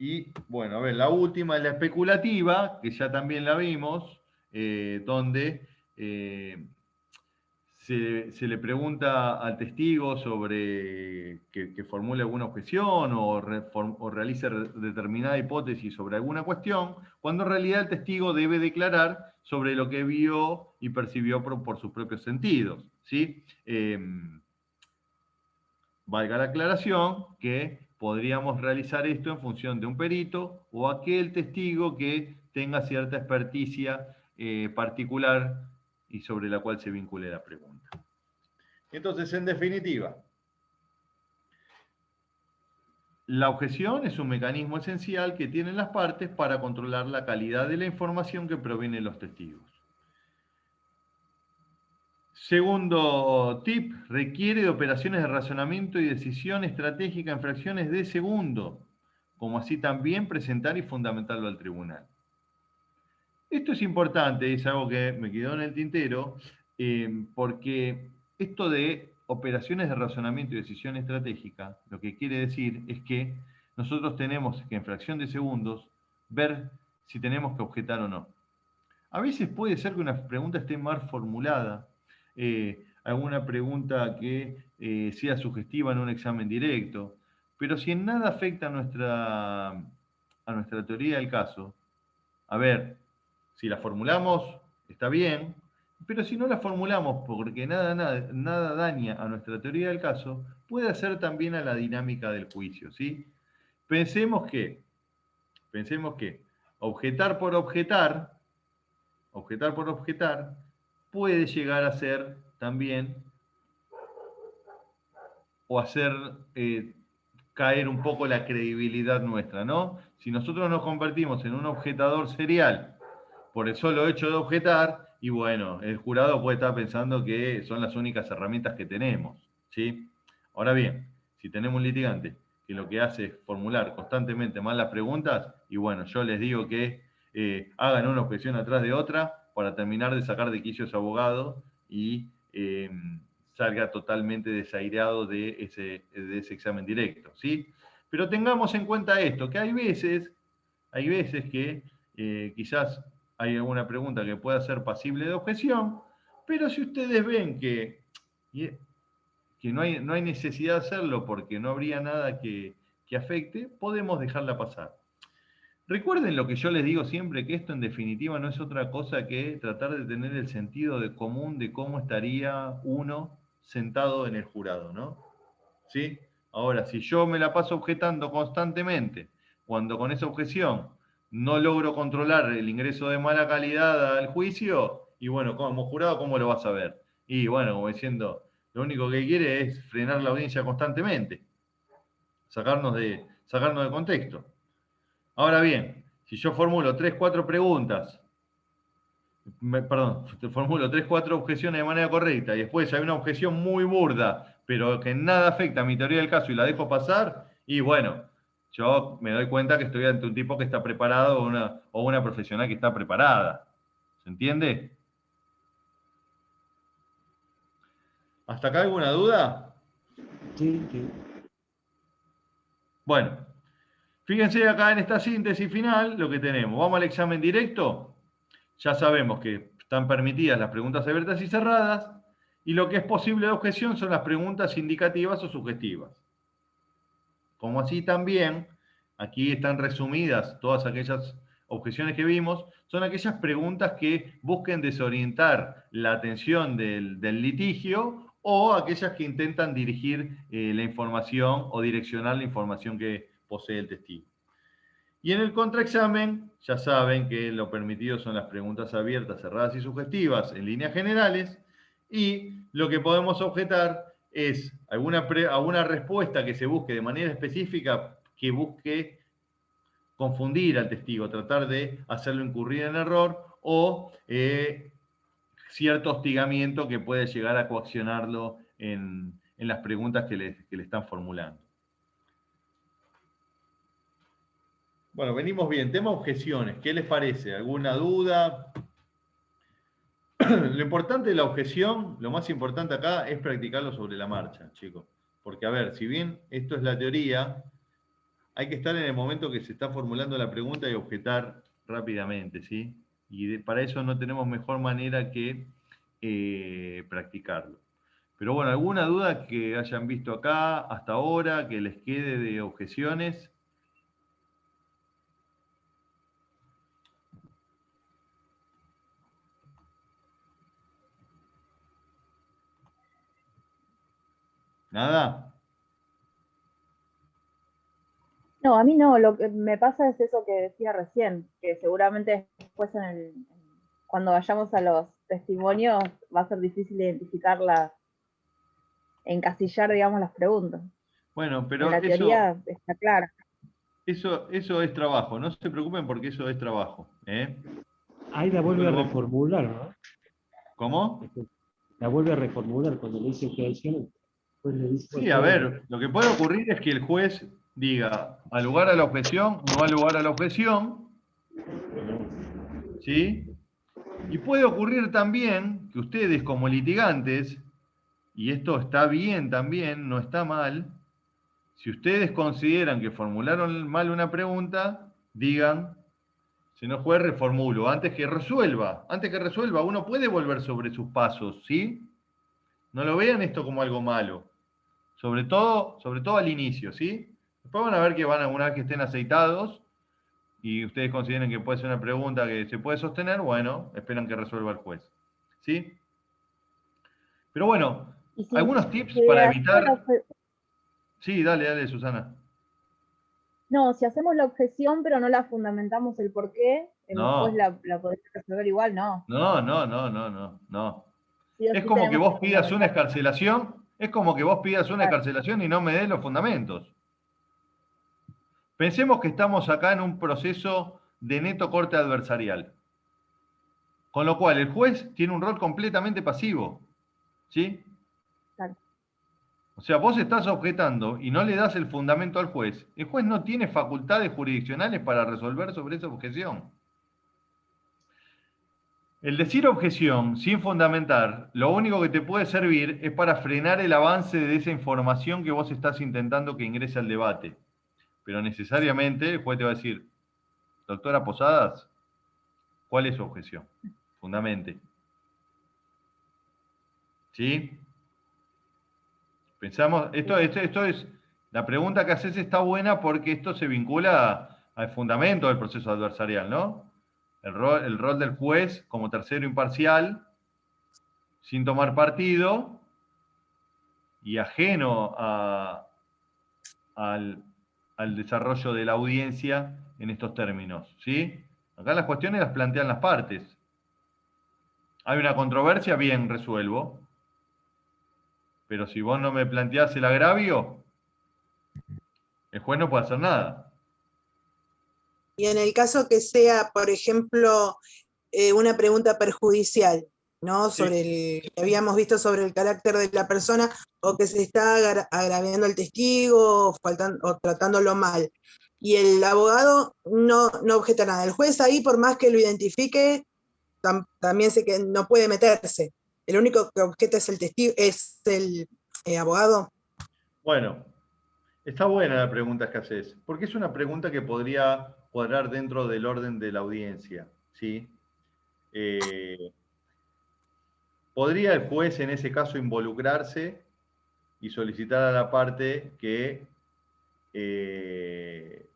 Y bueno, a ver, la última es la especulativa, que ya también la vimos, donde se le pregunta al testigo sobre que formule alguna objeción o realice determinada hipótesis sobre alguna cuestión, cuando en realidad el testigo debe declarar sobre lo que vio y percibió por sus propios sentidos, ¿sí? Valga la aclaración que podríamos realizar esto en función de un perito o aquel testigo que tenga cierta experticia particular y sobre la cual se vincule la pregunta. Entonces, en definitiva, la objeción es un mecanismo esencial que tienen las partes para controlar la calidad de la información que proviene de los testigos. Segundo tip, requiere de operaciones de razonamiento y decisión estratégica en fracciones de segundo, como así también presentar y fundamentarlo al tribunal. Esto es importante, es algo que me quedó en el tintero, porque esto de operaciones de razonamiento y decisión estratégica, lo que quiere decir es que nosotros tenemos que en fracción de segundos ver si tenemos que objetar o no. A veces puede ser que una pregunta esté mal formulada, alguna pregunta que sea sugestiva en un examen directo, pero si en nada afecta a nuestra teoría del caso, a ver, si la formulamos está bien, pero si no la formulamos porque nada daña a nuestra teoría del caso, puede hacer también a la dinámica del juicio, ¿sí? Pensemos que objetar por objetar, puede llegar a ser también, o hacer caer un poco la credibilidad nuestra, ¿no? Si nosotros nos convertimos en un objetador serial por el solo hecho de objetar, y bueno, el jurado puede estar pensando que son las únicas herramientas que tenemos, ¿sí? Ahora bien, si tenemos un litigante que lo que hace es formular constantemente mal las preguntas, y bueno, yo les digo que hagan una objeción atrás de otra para terminar de sacar de quicio a ese abogado y salga totalmente desaireado de ese examen directo, ¿sí? Pero tengamos en cuenta esto, que hay veces que quizás hay alguna pregunta que pueda ser pasible de objeción, pero si ustedes ven que no hay necesidad de hacerlo porque no habría nada que afecte, podemos dejarla pasar. Recuerden lo que yo les digo siempre, que esto en definitiva no es otra cosa que tratar de tener el sentido común de cómo estaría uno sentado en el jurado, ¿no? ¿Sí? Ahora, si yo me la paso objetando constantemente, cuando con esa objeción no logro controlar el ingreso de mala calidad al juicio, y bueno, como jurado, ¿cómo lo vas a ver? Y bueno, como diciendo, lo único que quiere es frenar la audiencia constantemente, sacarnos de contexto. Ahora bien, si yo formulo 3, 4 preguntas, formulo 3, 4 objeciones de manera correcta y después hay una objeción muy burda, pero que en nada afecta a mi teoría del caso y la dejo pasar, y bueno, yo me doy cuenta que estoy ante un tipo que está preparado o una profesional que está preparada. ¿Se entiende? ¿Hasta acá alguna duda? Sí, sí. Bueno, fíjense acá en esta síntesis final lo que tenemos. Vamos al examen directo. Ya sabemos que están permitidas las preguntas abiertas y cerradas, y lo que es posible de objeción son las preguntas indicativas o sugestivas. Como así también, aquí están resumidas todas aquellas objeciones que vimos, son aquellas preguntas que busquen desorientar la atención del litigio o aquellas que intentan dirigir la información o direccionar la información que posee el testigo. Y en el contraexamen, ya saben que lo permitido son las preguntas abiertas, cerradas y sugestivas en líneas generales, y lo que podemos objetar es alguna respuesta que se busque de manera específica que busque confundir al testigo, tratar de hacerlo incurrir en error, o cierto hostigamiento que puede llegar a coaccionarlo en las preguntas que le están formulando. Bueno, venimos bien. Tema objeciones. ¿Qué les parece? ¿Alguna duda? Lo importante de la objeción, lo más importante acá es practicarlo sobre la marcha, chicos. Porque, a ver, si bien esto es la teoría, hay que estar en el momento que se está formulando la pregunta y objetar rápidamente, ¿sí? Y para eso no tenemos mejor manera que practicarlo. Pero bueno, ¿alguna duda que hayan visto acá hasta ahora, que les quede de objeciones? ¿Nada? No, a mí no, lo que me pasa es eso que decía recién, que seguramente después cuando vayamos a los testimonios va a ser difícil identificar encasillar, digamos, las preguntas. Bueno, pero En la teoría está clara. eso es trabajo. No se preocupen porque eso es trabajo. Ahí la vuelve a reformular, ¿no? ¿Cómo? La vuelve a reformular cuando le dice objeción. Pues le dice, Sí, a ver, lo que puede ocurrir es que el juez diga al lugar a la objeción, no al lugar a la objeción, ¿sí? Y puede ocurrir también que ustedes como litigantes, y esto está bien también, no está mal, si ustedes consideran que formularon mal una pregunta, digan, señor juez, reformulo, antes que resuelva, uno puede volver sobre sus pasos, ¿sí? No lo vean esto como algo malo. Sobre todo al inicio, ¿sí? Después van a ver que una vez que estén aceitados y ustedes consideren que puede ser una pregunta que se puede sostener, bueno, esperan que resuelva el juez. ¿Sí? Pero bueno, Y si, algunos tips si para hacemos evitar... Sí, dale, Susana. No, si hacemos la objeción pero no la fundamentamos el por qué, el juez No, la podría resolver igual, no. no. Sí o Es sí como que tenemos vos pidas una fundamentar. excarcelación, y no me des los fundamentos. Pensemos que estamos acá en un proceso de neto corte adversarial. Con lo cual, el juez tiene un rol completamente pasivo. ¿Sí? Claro. O sea, vos estás objetando y no le das el fundamento al juez. El juez no tiene facultades jurisdiccionales para resolver sobre esa objeción. El decir objeción sin fundamentar, lo único que te puede servir es para frenar el avance de esa información que vos estás intentando que ingrese al debate. Pero necesariamente el juez te va a decir, doctora Posadas, ¿cuál es su objeción? Fundamente. ¿Sí? Pensamos, esto es, la pregunta que haces está buena porque esto se vincula al fundamento del proceso adversarial, ¿no? El rol del juez como tercero imparcial, sin tomar partido y ajeno al desarrollo de la audiencia en estos términos, ¿sí? Acá las cuestiones las plantean las partes. Hay una controversia, bien, resuelvo. Pero si vos no me planteás el agravio, el juez no puede hacer nada. Y en el caso que sea, por ejemplo, una pregunta perjudicial, ¿no? Sí. Sobre que habíamos visto sobre el carácter de la persona, o que se está agraviando al testigo, o tratándolo mal. Y el abogado no objeta nada. El juez ahí, por más que lo identifique, también sé que no puede meterse. El único que objeta es el testigo, es el abogado. Bueno, está buena la pregunta que haces, porque es una pregunta que podría cuadrar dentro del orden de la audiencia, ¿sí? ¿Podría el juez en ese caso involucrarse y solicitar a la parte que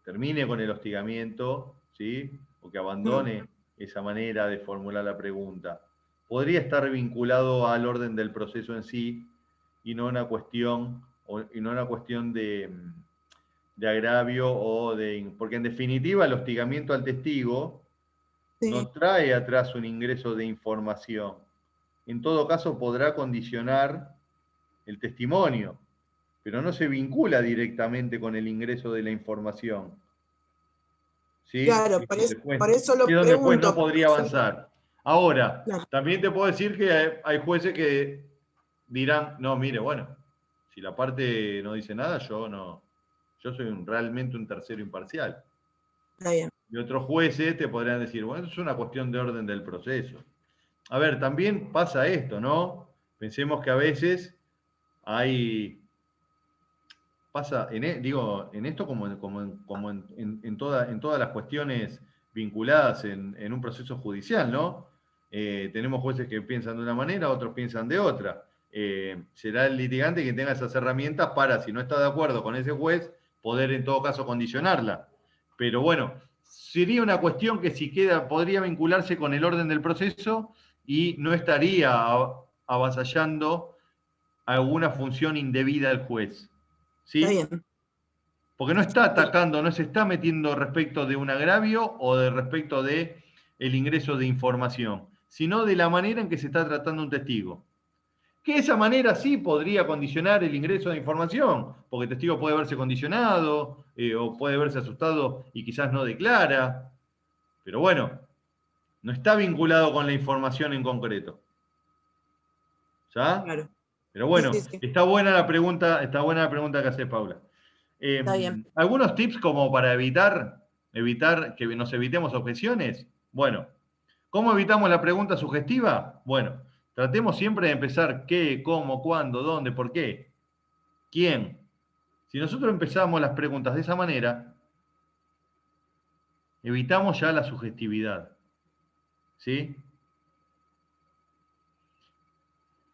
termine con el hostigamiento, ¿sí? O que abandone esa manera de formular la pregunta? Podría estar vinculado al orden del proceso en sí y no una cuestión de agravio porque en definitiva el hostigamiento al testigo no trae atrás un ingreso de información. En todo caso podrá condicionar el testimonio, pero no se vincula directamente con el ingreso de la información. ¿Sí? Claro, por eso lo es donde el juez no pregunto. podría avanzar. Ahora, Claro. también te puedo decir que hay jueces que dirán, no, mire, bueno, si la parte no dice nada, yo soy realmente un tercero imparcial. Está bien. Y otros jueces te podrían decir, bueno, eso es una cuestión de orden del proceso. A ver, también pasa esto, ¿no? Pensemos que a veces pasa en esto como en todas las cuestiones vinculadas en un proceso judicial, ¿no? Tenemos jueces que piensan de una manera, otros piensan de otra. Será el litigante quien tenga esas herramientas para, si no está de acuerdo con ese juez, poder en todo caso condicionarla. Pero bueno, sería una cuestión que podría vincularse con el orden del proceso y no estaría avasallando alguna función indebida del juez. ¿Sí? Está bien. Porque no está atacando, no se está metiendo respecto de un agravio o respecto de el ingreso de información, sino de la manera en que se está tratando un testigo. Que de esa manera sí podría condicionar el ingreso de información, porque el testigo puede verse condicionado o puede verse asustado y quizás no declara. Pero bueno, no está vinculado con la información en concreto. ¿Ya? Claro. Pero bueno, Sí, sí, sí. está buena la pregunta que hace Paula. Está bien. ¿Algunos tips como para evitar que nos evitemos objeciones? Bueno, ¿cómo evitamos la pregunta sugestiva? Bueno, tratemos siempre de empezar qué, cómo, cuándo, dónde, por qué, quién. Si nosotros empezamos las preguntas de esa manera, evitamos ya la sugestividad. ¿Sí?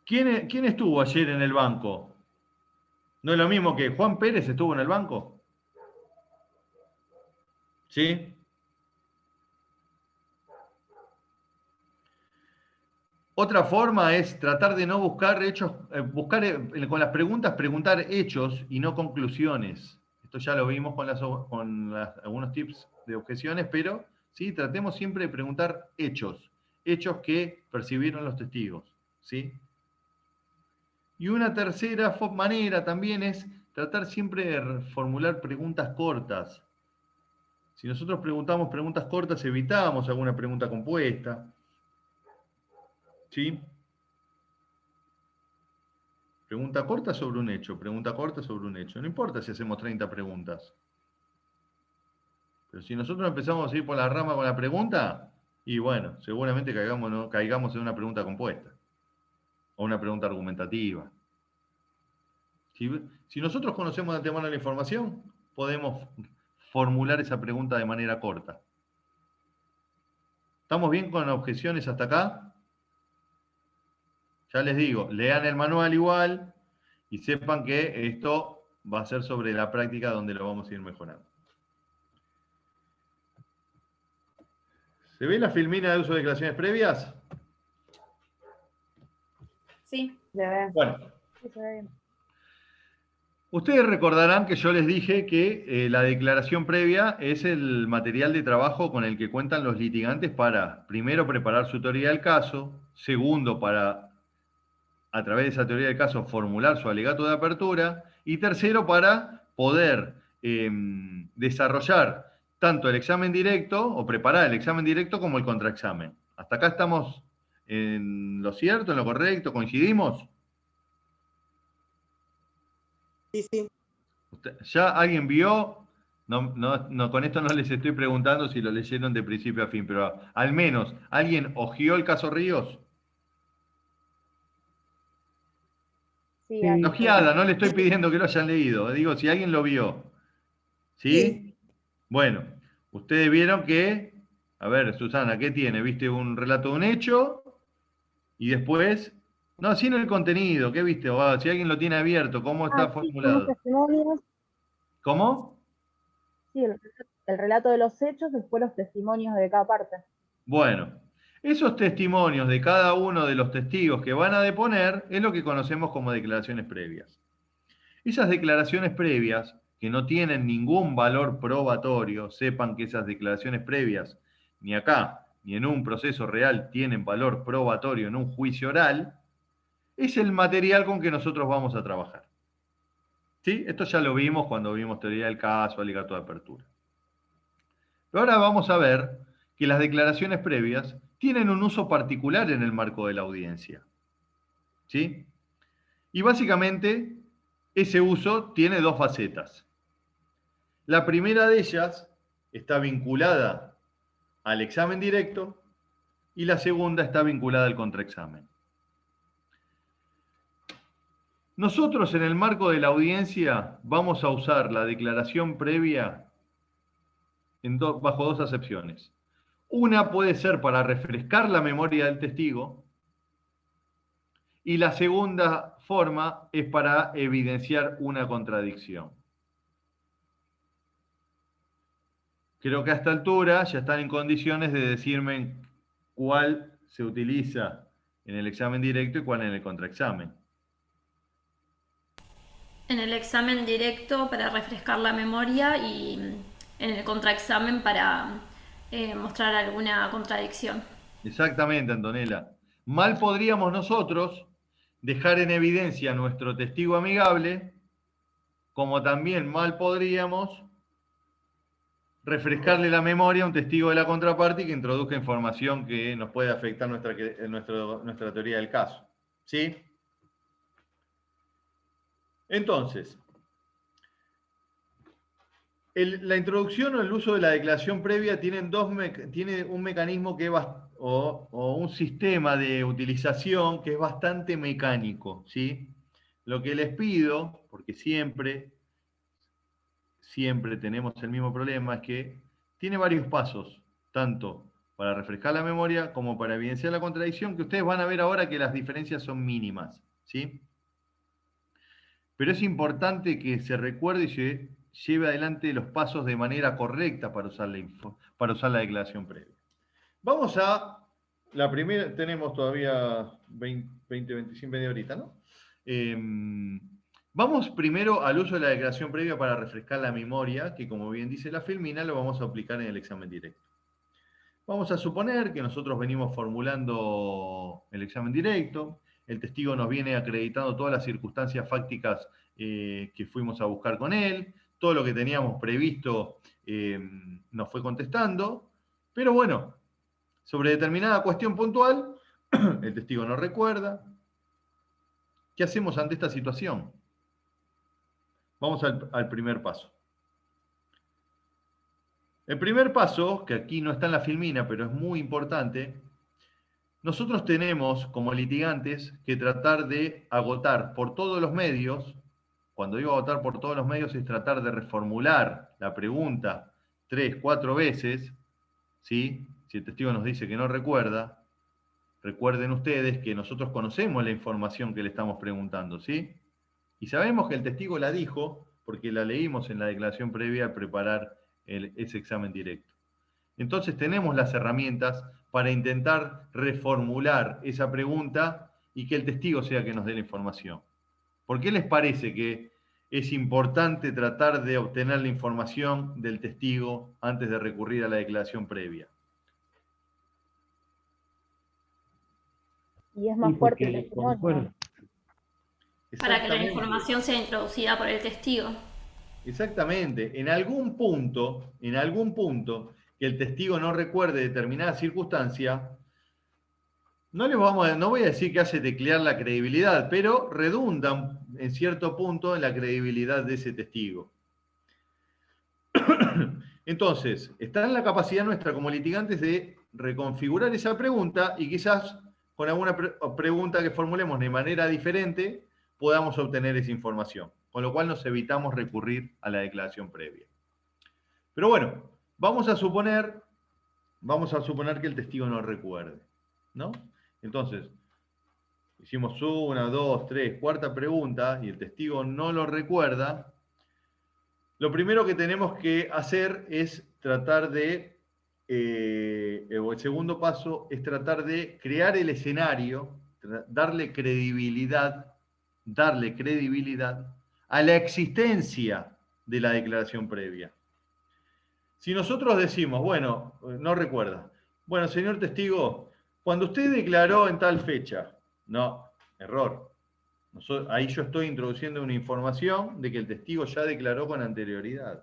¿Quién estuvo ayer en el banco? ¿No es lo mismo que Juan Pérez estuvo en el banco? ¿Sí? Otra forma es tratar de no buscar hechos, con las preguntas, preguntar hechos y no conclusiones. Esto ya lo vimos con algunos tips de objeciones, pero sí, tratemos siempre de preguntar hechos que percibieron los testigos. ¿Sí? Y una tercera manera también es tratar siempre de formular preguntas cortas. Si nosotros preguntamos preguntas cortas, evitamos alguna pregunta compuesta. ¿Sí? Pregunta corta sobre un hecho, pregunta corta sobre un hecho. No importa si hacemos 30 preguntas. Pero si nosotros empezamos a ir por la rama con la pregunta, y bueno, seguramente caigamos en una pregunta compuesta. O una pregunta argumentativa. Si nosotros conocemos de antemano la información, podemos formular esa pregunta de manera corta. ¿Estamos bien con objeciones hasta acá? Ya les digo, lean el manual igual y sepan que esto va a ser sobre la práctica donde lo vamos a ir mejorando. ¿Se ve la filmina de uso de declaraciones previas? Sí. Se ve. Bueno. Sí, se ve bien. Ustedes recordarán que yo les dije que la declaración previa es el material de trabajo con el que cuentan los litigantes para, primero, preparar su teoría del caso, segundo, para, a través de esa teoría del caso, formular su alegato de apertura, y tercero, para poder desarrollar tanto el examen directo, o preparar el examen directo, como el contraexamen. ¿Hasta acá estamos en lo cierto, en lo correcto? ¿Coincidimos? Sí, sí. ¿Ya alguien vio? No, con esto no les estoy preguntando si lo leyeron de principio a fin, pero al menos, ¿alguien hojeó el caso Ríos? Sí, Sí. ahí. Ojeada, no le estoy pidiendo que lo hayan leído. Digo, si alguien lo vio. ¿Sí? Sí. Bueno, ustedes vieron que, a ver, Susana, ¿qué tiene? ¿Viste un relato de un hecho? Y después, no, sin el contenido, ¿qué viste? Si alguien lo tiene abierto, ¿cómo está Sí, formulado? unos testimonios. ¿Cómo? Sí, el relato de los hechos, después los testimonios de cada parte. Bueno, esos testimonios de cada uno de los testigos que van a deponer es lo que conocemos como declaraciones previas. Esas declaraciones previas, que no tienen ningún valor probatorio, sepan que esas declaraciones previas, ni acá, ni en un proceso real, tienen valor probatorio en un juicio oral, es el material con que nosotros vamos a trabajar. ¿Sí? Esto ya lo vimos cuando vimos teoría del caso, alegato de apertura. Pero ahora vamos a ver que las declaraciones previas tienen un uso particular en el marco de la audiencia. ¿Sí? Y básicamente ese uso tiene dos facetas. La primera de ellas está vinculada al examen directo y la segunda está vinculada al contraexamen. Nosotros en el marco de la audiencia vamos a usar la declaración previa bajo dos acepciones. Una puede ser para refrescar la memoria del testigo y la segunda forma es para evidenciar una contradicción. Creo que a esta altura ya están en condiciones de decirme cuál se utiliza en el examen directo y cuál en el contraexamen. En el examen directo para refrescar la memoria y en el contraexamen para mostrar alguna contradicción. Exactamente, Antonella. Mal podríamos nosotros dejar en evidencia a nuestro testigo amigable, como también mal podríamos refrescarle la memoria a un testigo de la contraparte y que introduzca información que nos puede afectar nuestra teoría del caso. ¿Sí? Entonces, la introducción o el uso de la declaración previa tiene un mecanismo que o un sistema de utilización que es bastante mecánico, ¿sí? Lo que les pido, porque siempre tenemos el mismo problema, es que tiene varios pasos, tanto para refrescar la memoria como para evidenciar la contradicción, que ustedes van a ver ahora que las diferencias son mínimas, ¿sí? Pero es importante que se recuerde y se lleve adelante los pasos de manera correcta para usar la declaración previa. Vamos a la primera, tenemos todavía 25, media horita, ¿no? Vamos primero al uso de la declaración previa para refrescar la memoria, que como bien dice la filmina, lo vamos a aplicar en el examen directo. Vamos a suponer que nosotros venimos formulando el examen directo, el testigo nos viene acreditando todas las circunstancias fácticas que fuimos a buscar con él, todo lo que teníamos previsto nos fue contestando, pero bueno, sobre determinada cuestión puntual, el testigo no recuerda. ¿Qué hacemos ante esta situación? Vamos al primer paso. El primer paso, que aquí no está en la filmina, pero es muy importante, nosotros tenemos como litigantes que tratar de agotar por todos los medios. Cuando digo agotar por todos los medios es tratar de reformular la pregunta 3, 4 veces, ¿sí? Si el testigo nos dice que no recuerda, recuerden ustedes que nosotros conocemos la información que le estamos preguntando, ¿sí? Y sabemos que el testigo la dijo porque la leímos en la declaración previa al preparar ese examen directo. Entonces tenemos las herramientas para intentar reformular esa pregunta y que el testigo sea que nos dé la información. ¿Por qué les parece que es importante tratar de obtener la información del testigo antes de recurrir a la declaración previa? Y es más fuerte el testimonio. Para que la información sea introducida por el testigo. Exactamente. En algún punto, que el testigo no recuerde determinada circunstancia, no voy a decir que hace teclear la credibilidad, pero redunda en cierto punto en la credibilidad de ese testigo. Entonces, está en la capacidad nuestra como litigantes de reconfigurar esa pregunta y quizás con alguna pregunta que formulemos de manera diferente podamos obtener esa información, con lo cual nos evitamos recurrir a la declaración previa. Pero bueno, vamos a suponer que el testigo no recuerde, ¿no? Entonces, hicimos 1, 2, 3, cuarta pregunta y el testigo no lo recuerda. Lo primero que tenemos que hacer es tratar de, o el segundo paso es tratar de crear el escenario, darle credibilidad a la existencia de la declaración previa. Si nosotros decimos, bueno, no recuerda, bueno, señor testigo, cuando usted declaró en tal fecha, no, error. Ahí yo estoy introduciendo una información de que el testigo ya declaró con anterioridad.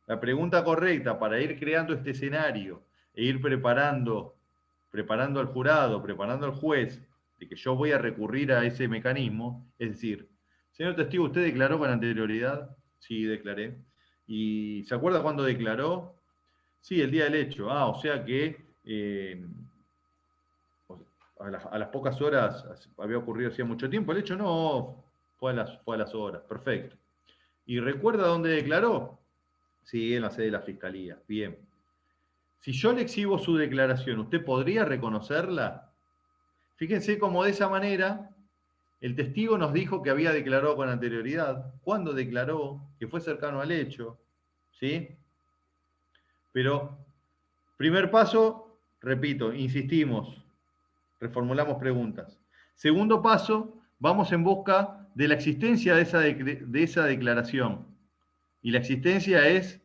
La pregunta correcta para ir creando este escenario e ir preparando al jurado, preparando al juez, de que yo voy a recurrir a ese mecanismo, es decir, señor testigo, ¿usted declaró con anterioridad? Sí, declaré. ¿Y se acuerda cuándo declaró? Sí, el día del hecho. Ah, o sea que a las pocas horas había ocurrido hacía mucho tiempo. El hecho no, fue a las horas. Perfecto. ¿Y recuerda dónde declaró? Sí, en la sede de la Fiscalía. Bien. Si yo le exhibo su declaración, ¿usted podría reconocerla? Fíjense cómo de esa manera el testigo nos dijo que había declarado con anterioridad. ¿Cuándo declaró? Que fue cercano al hecho. ¿Sí? Pero, primer paso, repito, insistimos, reformulamos preguntas. Segundo paso, vamos en busca de la existencia de esa declaración. Y la existencia es,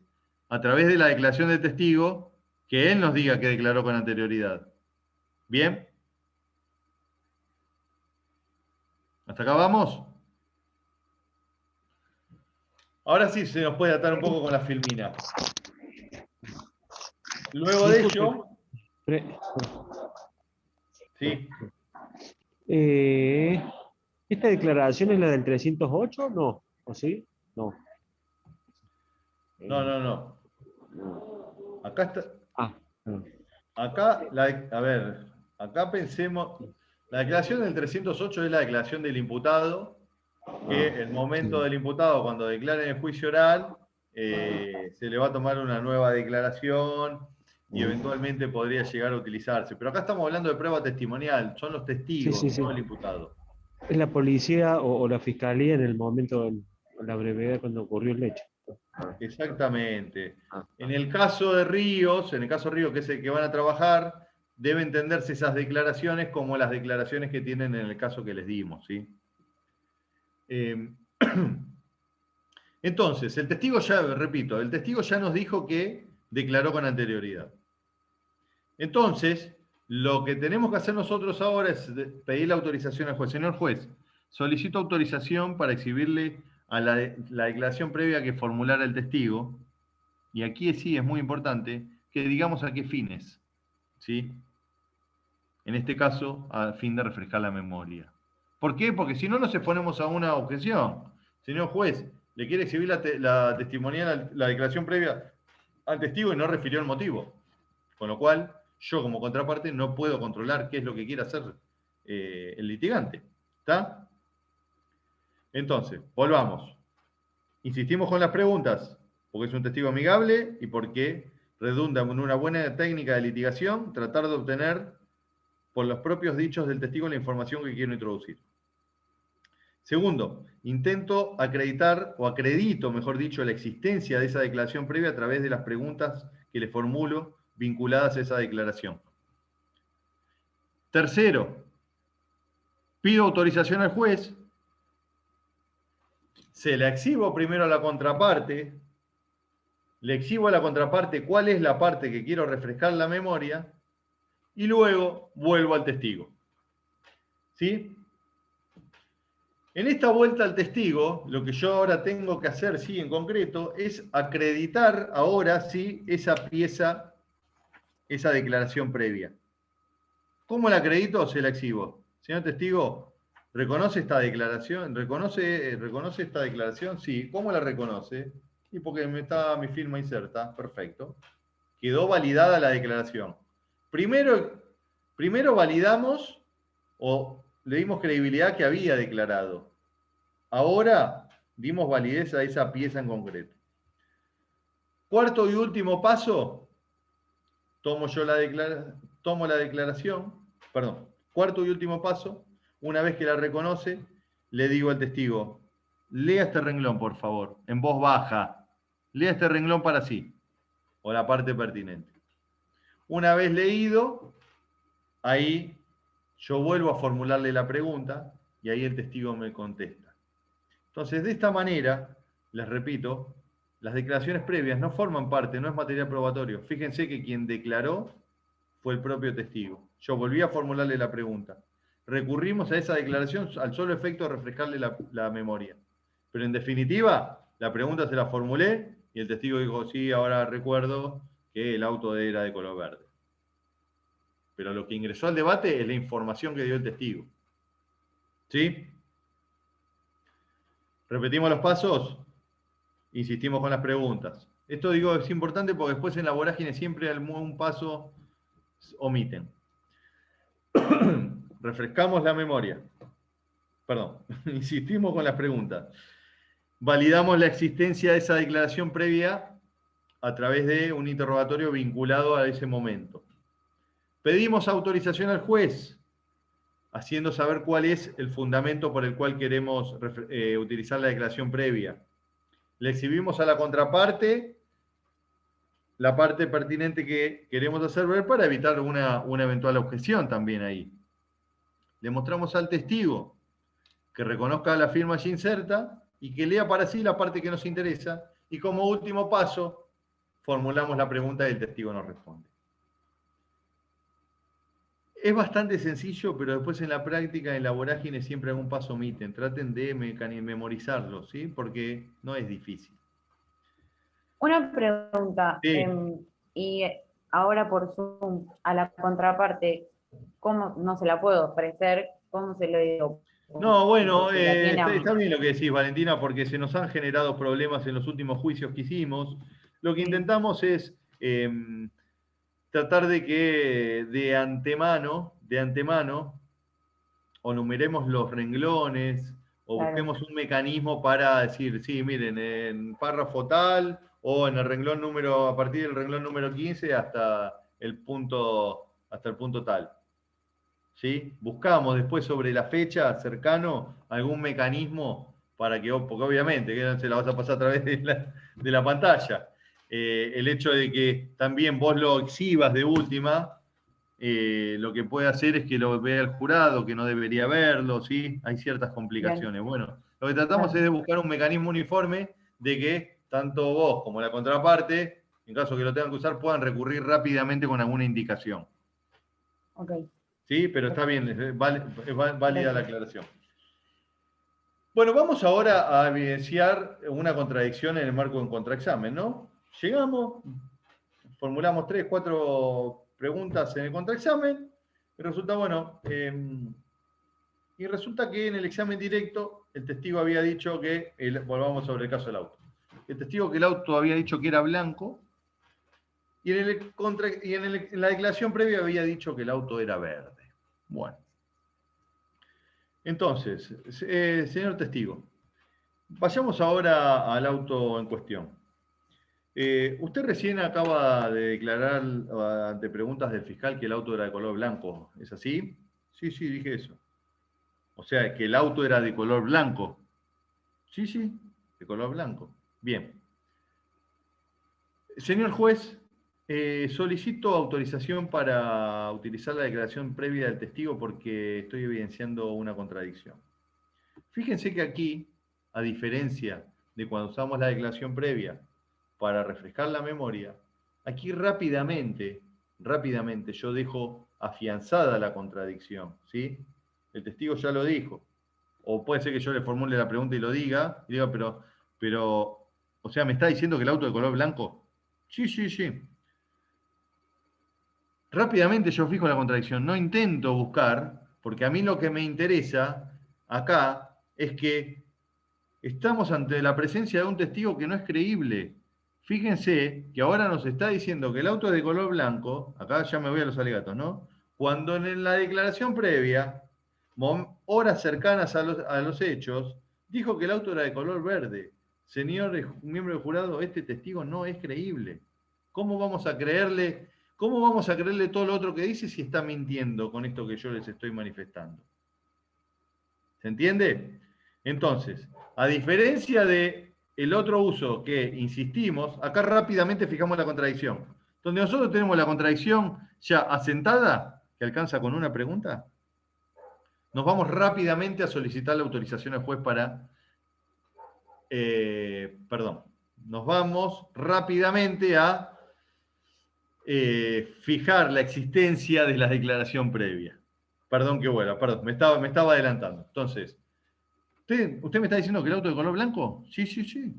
a través de la declaración del testigo, que él nos diga que declaró con anterioridad. ¿Bien? ¿Hasta acá vamos? Ahora sí se nos puede atar un poco con la filmina. Luego de ello... Sí. ¿Esta declaración es la del 308? No, ¿o sí? No. No. Acá está. No. Acá, acá pensemos. La declaración del 308 es la declaración del imputado, que el momento del imputado, cuando declare en el juicio oral, se le va a tomar una nueva declaración y eventualmente podría llegar a utilizarse. Pero acá estamos hablando de prueba testimonial, son los testigos, Sí. no el imputado. Es la policía o la fiscalía en el momento, en la brevedad cuando ocurrió el hecho. Exactamente. En el caso de Ríos, que es el que van a trabajar, debe entenderse esas declaraciones como las declaraciones que tienen en el caso que les dimos, ¿sí? Entonces, el testigo ya nos dijo que declaró con anterioridad. Entonces, lo que tenemos que hacer nosotros ahora es pedir la autorización al juez. Señor juez, solicito autorización para exhibirle a la declaración previa que formulara el testigo, y aquí sí es muy importante que digamos a qué fines, ¿sí? En este caso, a fin de refrescar la memoria. ¿Por qué? Porque si no nos exponemos a una objeción. Señor juez, le quiere exhibir la testimonial, la declaración previa al testigo y no refirió el motivo. Con lo cual, yo como contraparte no puedo controlar qué es lo que quiere hacer el litigante. ¿Está? Entonces, volvamos. Insistimos con las preguntas, porque es un testigo amigable y porque redunda en una buena técnica de litigación tratar de obtener por los propios dichos del testigo la información que quiero introducir. Segundo, intento acreditar, o acredito, mejor dicho, la existencia de esa declaración previa a través de las preguntas que le formulo vinculadas a esa declaración. Tercero, pido autorización al juez, se la exhibo primero a la contraparte, le exhibo a la contraparte cuál es la parte que quiero refrescar la memoria y luego vuelvo al testigo. ¿Sí? En esta vuelta al testigo, lo que yo ahora tengo que hacer, sí, en concreto, es acreditar ahora sí esa pieza, esa declaración previa. ¿Cómo la acredito o se la exhibo? Señor testigo, ¿reconoce esta declaración? ¿Reconoce esta declaración? Sí. ¿Cómo la reconoce? Y porque está mi firma inserta. Perfecto. Quedó validada la declaración. Primero validamos o le dimos credibilidad que había declarado. Ahora dimos validez a esa pieza en concreto. Cuarto y último paso, cuarto y último paso, una vez que la reconoce, le digo al testigo, lea este renglón, por favor, en voz baja. Lea este renglón para sí, o la parte pertinente. Una vez leído, ahí yo vuelvo a formularle la pregunta y ahí el testigo me contesta. Entonces, de esta manera, les repito, las declaraciones previas no forman parte, no es material probatorio. Fíjense que quien declaró fue el propio testigo. Yo volví a formularle la pregunta. Recurrimos a esa declaración al solo efecto de refrescarle la memoria. Pero en definitiva, la pregunta se la formulé y el testigo dijo, sí, ahora recuerdo que el auto era de color verde. Pero lo que ingresó al debate es la información que dio el testigo. ¿Sí? ¿Repetimos los pasos? Insistimos con las preguntas. Esto digo es importante porque después en la vorágine siempre un paso omiten. Refrescamos la memoria. Perdón, insistimos con las preguntas. Validamos la existencia de esa declaración previa a través de un interrogatorio vinculado a ese momento. Pedimos autorización al juez, haciendo saber cuál es el fundamento por el cual queremos utilizar la declaración previa. Le exhibimos a la contraparte la parte pertinente que queremos hacer ver para evitar una eventual objeción también ahí. Le mostramos al testigo que reconozca la firma allí inserta y que lea para sí la parte que nos interesa y como último paso formulamos la pregunta y el testigo nos responde. Es bastante sencillo, pero después en la práctica, en la vorágine, siempre algún paso omiten. Traten de memorizarlo, ¿sí? Porque no es difícil. Una pregunta, Sí. y ahora por Zoom, a la contraparte, ¿cómo no se la puedo ofrecer? ¿Cómo se lo digo? No, bueno, Si la tiene está bien lo que decís, Valentina, porque se nos han generado problemas en los últimos juicios que hicimos. Lo que Sí. intentamos es tratar de que de antemano, o numeremos los renglones, o Claro. busquemos un mecanismo para decir, sí, miren, en párrafo tal, o en el renglón número, a partir del renglón número 15 hasta el punto tal. ¿Sí? Buscamos después sobre la fecha cercano algún mecanismo para que, porque obviamente que no se la vas a pasar a través de la pantalla. El hecho de que también vos lo exhibas de última, lo que puede hacer es que lo vea el jurado, que no debería verlo, ¿sí? Hay ciertas complicaciones. Bien. Bueno, lo que tratamos es de buscar un mecanismo uniforme de que tanto vos como la contraparte, en caso que lo tengan que usar, puedan recurrir rápidamente con alguna indicación. Ok. Sí, pero está bien, es válida la aclaración. Bueno, vamos ahora a evidenciar una contradicción en el marco de un contraexamen, ¿no? Llegamos, formulamos 3, 4 preguntas en el contraexamen, y resulta, bueno, y resulta que en el examen directo el testigo había dicho que, volvamos sobre el caso del auto, el testigo que el auto había dicho que era blanco, y en la declaración previa había dicho que el auto era verde. Bueno. Entonces, señor testigo, vayamos ahora al auto en cuestión. Usted recién acaba de declarar ante preguntas del fiscal que el auto era de color blanco, ¿es así? Sí, sí, dije eso. O sea, que el auto era de color blanco. Sí, sí, de color blanco. Bien. Señor juez, solicito autorización para utilizar la declaración previa del testigo porque estoy evidenciando una contradicción. Fíjense que aquí, a diferencia de cuando usamos la declaración previa para refrescar la memoria, aquí rápidamente yo dejo afianzada la contradicción, ¿sí? El testigo ya lo dijo. O puede ser que yo le formule la pregunta y lo diga, y diga, pero, o sea, ¿me está diciendo que el auto de color blanco? Sí, sí, sí. Rápidamente yo fijo la contradicción, no intento buscar, porque a mí lo que me interesa acá es que estamos ante la presencia de un testigo que no es creíble. Fíjense que ahora nos está diciendo que el auto es de color blanco, acá ya me voy a los alegatos, ¿no? Cuando en la declaración previa, horas cercanas a los hechos, dijo que el auto era de color verde. Señor miembro del jurado, este testigo no es creíble. ¿Cómo vamos a creerle todo lo otro que dice si está mintiendo con esto que yo les estoy manifestando? ¿Se entiende? Entonces, a diferencia de el otro uso que insistimos, acá rápidamente fijamos la contradicción. Donde nosotros tenemos la contradicción ya asentada, que alcanza con una pregunta, nos vamos rápidamente a solicitar la autorización al juez para... nos vamos rápidamente a fijar la existencia de la declaración previa. Perdón que vuelva, perdón, me estaba adelantando. Entonces, ¿usted me está diciendo que el auto de color blanco? Sí, sí, sí.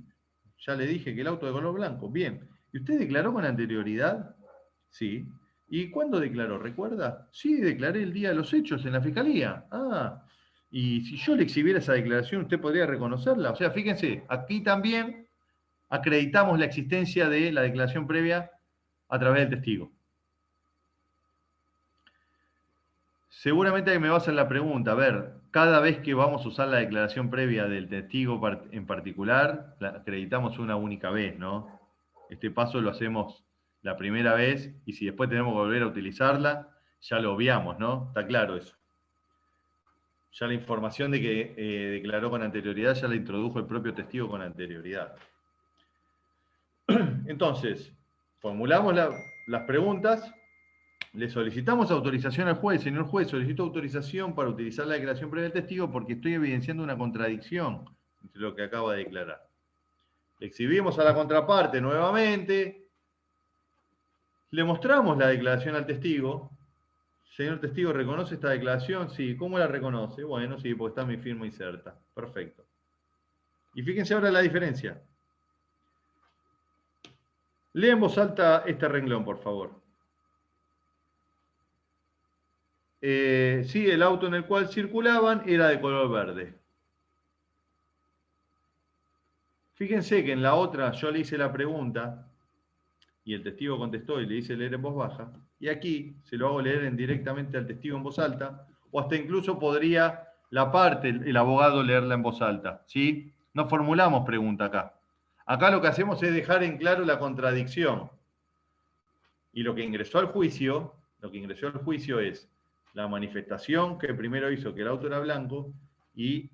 Ya le dije que el auto de color blanco. Bien. ¿Y usted declaró con anterioridad? Sí. ¿Y cuándo declaró? ¿Recuerda? Sí, declaré el día de los hechos en la fiscalía. Ah, y si yo le exhibiera esa declaración, ¿usted podría reconocerla? O sea, fíjense, aquí también acreditamos la existencia de la declaración previa a través del testigo. Seguramente me va a hacer la pregunta, a ver, cada vez que vamos a usar la declaración previa del testigo en particular, la acreditamos una única vez, ¿no? Este paso lo hacemos la primera vez y si después tenemos que volver a utilizarla, ya lo obviamos, ¿no? Está claro eso. Ya la información de que declaró con anterioridad ya la introdujo el propio testigo con anterioridad. Entonces, formulamos las preguntas. Le solicitamos autorización al juez. Señor juez, solicito autorización para utilizar la declaración previa del testigo porque estoy evidenciando una contradicción entre lo que acaba de declarar. Le exhibimos a la contraparte nuevamente. Le mostramos la declaración al testigo. Señor testigo, ¿reconoce esta declaración? Sí. ¿Cómo la reconoce? Bueno, sí, porque está mi firma inserta. Perfecto. Y fíjense ahora la diferencia. Lea en voz alta este renglón, por favor. Sí, el auto en el cual circulaban era de color verde. Fíjense que en la otra yo le hice la pregunta y el testigo contestó y le hice leer en voz baja. Y aquí se lo hago leer directamente al testigo en voz alta, o hasta incluso podría la parte, el abogado, leerla en voz alta. ¿Sí? No formulamos pregunta acá. Acá lo que hacemos es dejar en claro la contradicción. Y lo que ingresó al juicio es la manifestación que primero hizo que el auto era blanco y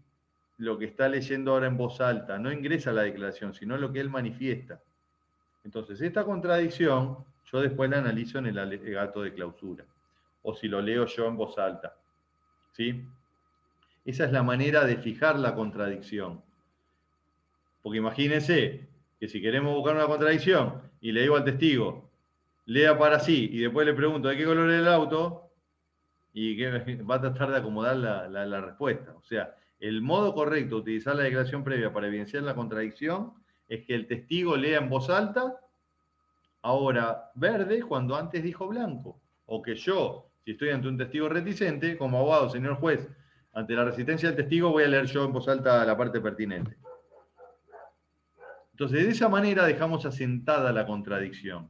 lo que está leyendo ahora en voz alta. No ingresa la declaración, sino lo que él manifiesta. Entonces, esta contradicción yo después la analizo en el alegato de clausura, o si lo leo yo en voz alta. ¿Sí? Esa es la manera de fijar la contradicción. Porque imagínense que si queremos buscar una contradicción y le digo al testigo, lea para sí, y después le pregunto de qué color es el auto, y que va a tratar de acomodar la respuesta. O sea, el modo correcto de utilizar la declaración previa para evidenciar la contradicción es que el testigo lea en voz alta, ahora verde, cuando antes dijo blanco. O que yo, si estoy ante un testigo reticente, como abogado, señor juez, ante la resistencia del testigo, voy a leer yo en voz alta la parte pertinente. Entonces, de esa manera dejamos asentada la contradicción.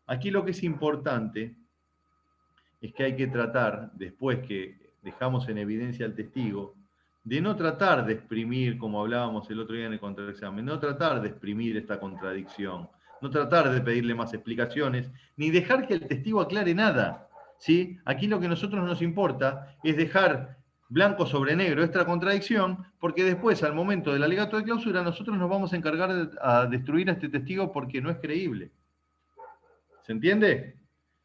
Aquí lo que es importante es que hay que tratar, después que dejamos en evidencia al testigo, de no tratar de exprimir, como hablábamos el otro día en el contraexamen, no tratar de exprimir esta contradicción, no tratar de pedirle más explicaciones, ni dejar que el testigo aclare nada. ¿Sí? Aquí lo que a nosotros nos importa es dejar blanco sobre negro esta contradicción, porque después, al momento del alegato de clausura, nosotros nos vamos a encargar de destruir a este testigo porque no es creíble. ¿Se entiende?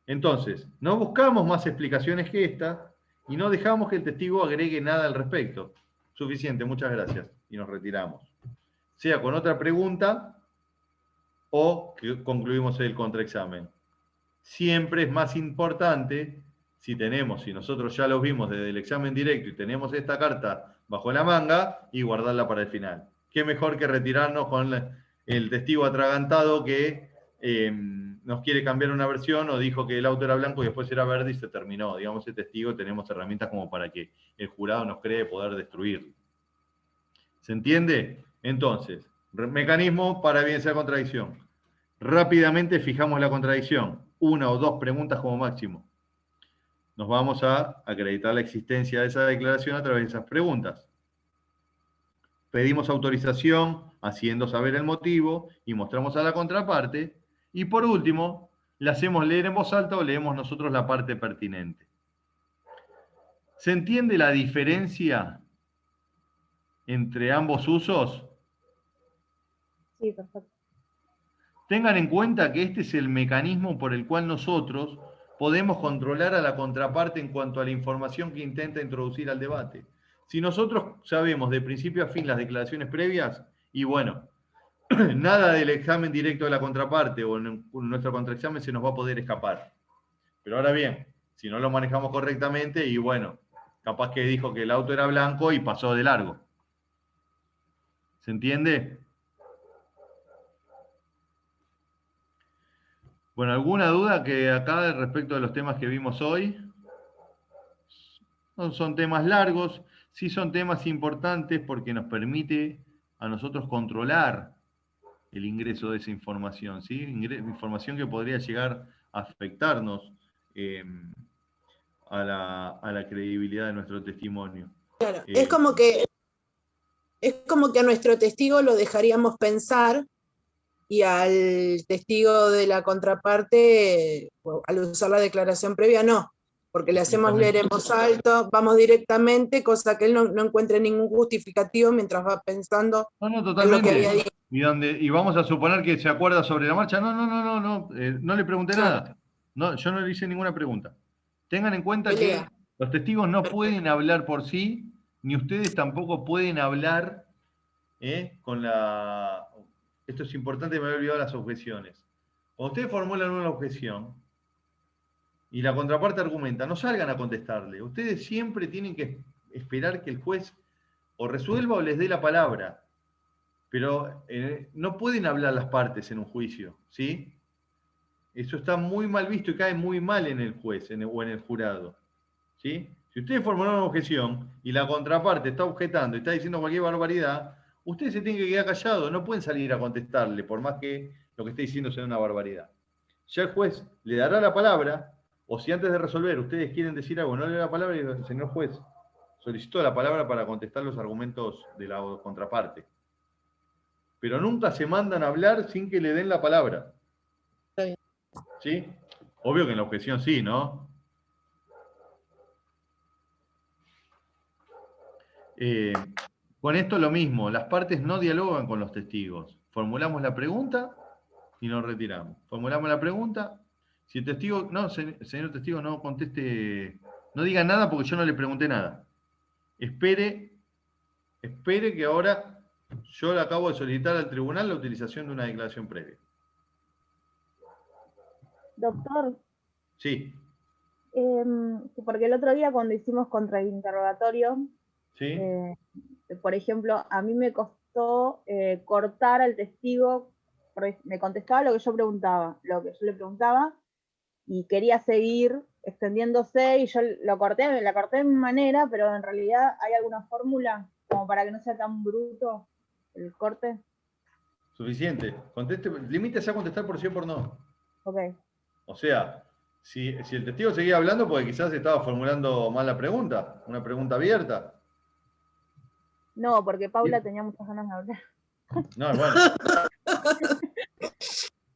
Entonces, no buscamos más explicaciones que esta y no dejamos que el testigo agregue nada al respecto. Suficiente, muchas gracias. Y nos retiramos. Sea con otra pregunta o que concluimos el contraexamen. Siempre es más importante, si nosotros ya lo vimos desde el examen directo y tenemos esta carta bajo la manga, y guardarla para el final. Qué mejor que retirarnos con el testigo atragantado que nos quiere cambiar una versión o dijo que el auto era blanco y después era verde y se terminó. Digamos, ese testigo tenemos herramientas como para que el jurado nos cree poder destruirlo. ¿Se entiende? Entonces, mecanismo para evidenciar contradicción. Rápidamente fijamos la contradicción. 1 o 2 preguntas como máximo. Nos vamos a acreditar la existencia de esa declaración a través de esas preguntas. Pedimos autorización haciendo saber el motivo y mostramos a la contraparte. Y por último, le hacemos leer en voz alta o leemos nosotros la parte pertinente. ¿Se entiende la diferencia entre ambos usos? Sí, perfecto. Tengan en cuenta que este es el mecanismo por el cual nosotros podemos controlar a la contraparte en cuanto a la información que intenta introducir al debate. Si nosotros sabemos de principio a fin las declaraciones previas, y bueno, nada del examen directo de la contraparte o en nuestro contraexamen se nos va a poder escapar. Pero ahora bien, si no lo manejamos correctamente, y bueno, capaz que dijo que el auto era blanco y pasó de largo. ¿Se entiende? Bueno, ¿alguna duda que acá respecto de los temas que vimos hoy? No son temas largos, sí son temas importantes porque nos permite a nosotros controlar el ingreso de esa información, ¿sí? Información que podría llegar a afectarnos a la credibilidad de nuestro testimonio. Claro, es como que a nuestro testigo lo dejaríamos pensar y al testigo de la contraparte, al usar la declaración previa, no, porque le hacemos leer en voz alta, vamos directamente, cosa que él no encuentre ningún justificativo mientras va pensando totalmente. en lo que había dicho. Y vamos a suponer que se acuerda sobre la marcha. No le pregunté nada. No, yo no le hice ninguna pregunta. Tengan en cuenta que los testigos no pueden hablar por sí, ni ustedes tampoco pueden hablar con la... Esto es importante, me había olvidado las objeciones. Cuando ustedes formulan una objeción, y la contraparte argumenta, no salgan a contestarle. Ustedes siempre tienen que esperar que el juez o resuelva o les dé la palabra. Pero no pueden hablar las partes en un juicio, ¿sí? Eso está muy mal visto y cae muy mal en el juez o en el jurado, ¿sí? Si ustedes formularon una objeción y la contraparte está objetando y está diciendo cualquier barbaridad, ustedes se tienen que quedar callados, no pueden salir a contestarle, por más que lo que esté diciendo sea una barbaridad. Ya el juez le dará la palabra, o si antes de resolver ustedes quieren decir algo, no le da la palabra y dice, señor juez, solicito la palabra para contestar los argumentos de la contraparte. Pero nunca se mandan a hablar sin que le den la palabra. Está bien. ¿Sí? Obvio que en la objeción sí, ¿no? Con esto lo mismo, las partes no dialogan con los testigos. Formulamos la pregunta y nos retiramos. Formulamos la pregunta. Si el testigo, no, señor testigo, no conteste, no diga nada porque yo no le pregunté nada. Espere que ahora yo le acabo de solicitar al tribunal la utilización de una declaración previa. Doctor, Sí, porque el otro día cuando hicimos contrainterrogatorio, sí. por ejemplo, a mí me costó cortar al testigo, porque me contestaba lo que yo le preguntaba, y quería seguir extendiéndose, y yo la corté de mi manera, pero en realidad hay alguna fórmula como para que no sea tan bruto el corte. Suficiente. Limítese a contestar por sí o por no. Ok. O sea, si el testigo seguía hablando, porque quizás estaba formulando mal la pregunta, una pregunta abierta. No, porque Paula Sí. tenía muchas ganas de hablar. No, bueno.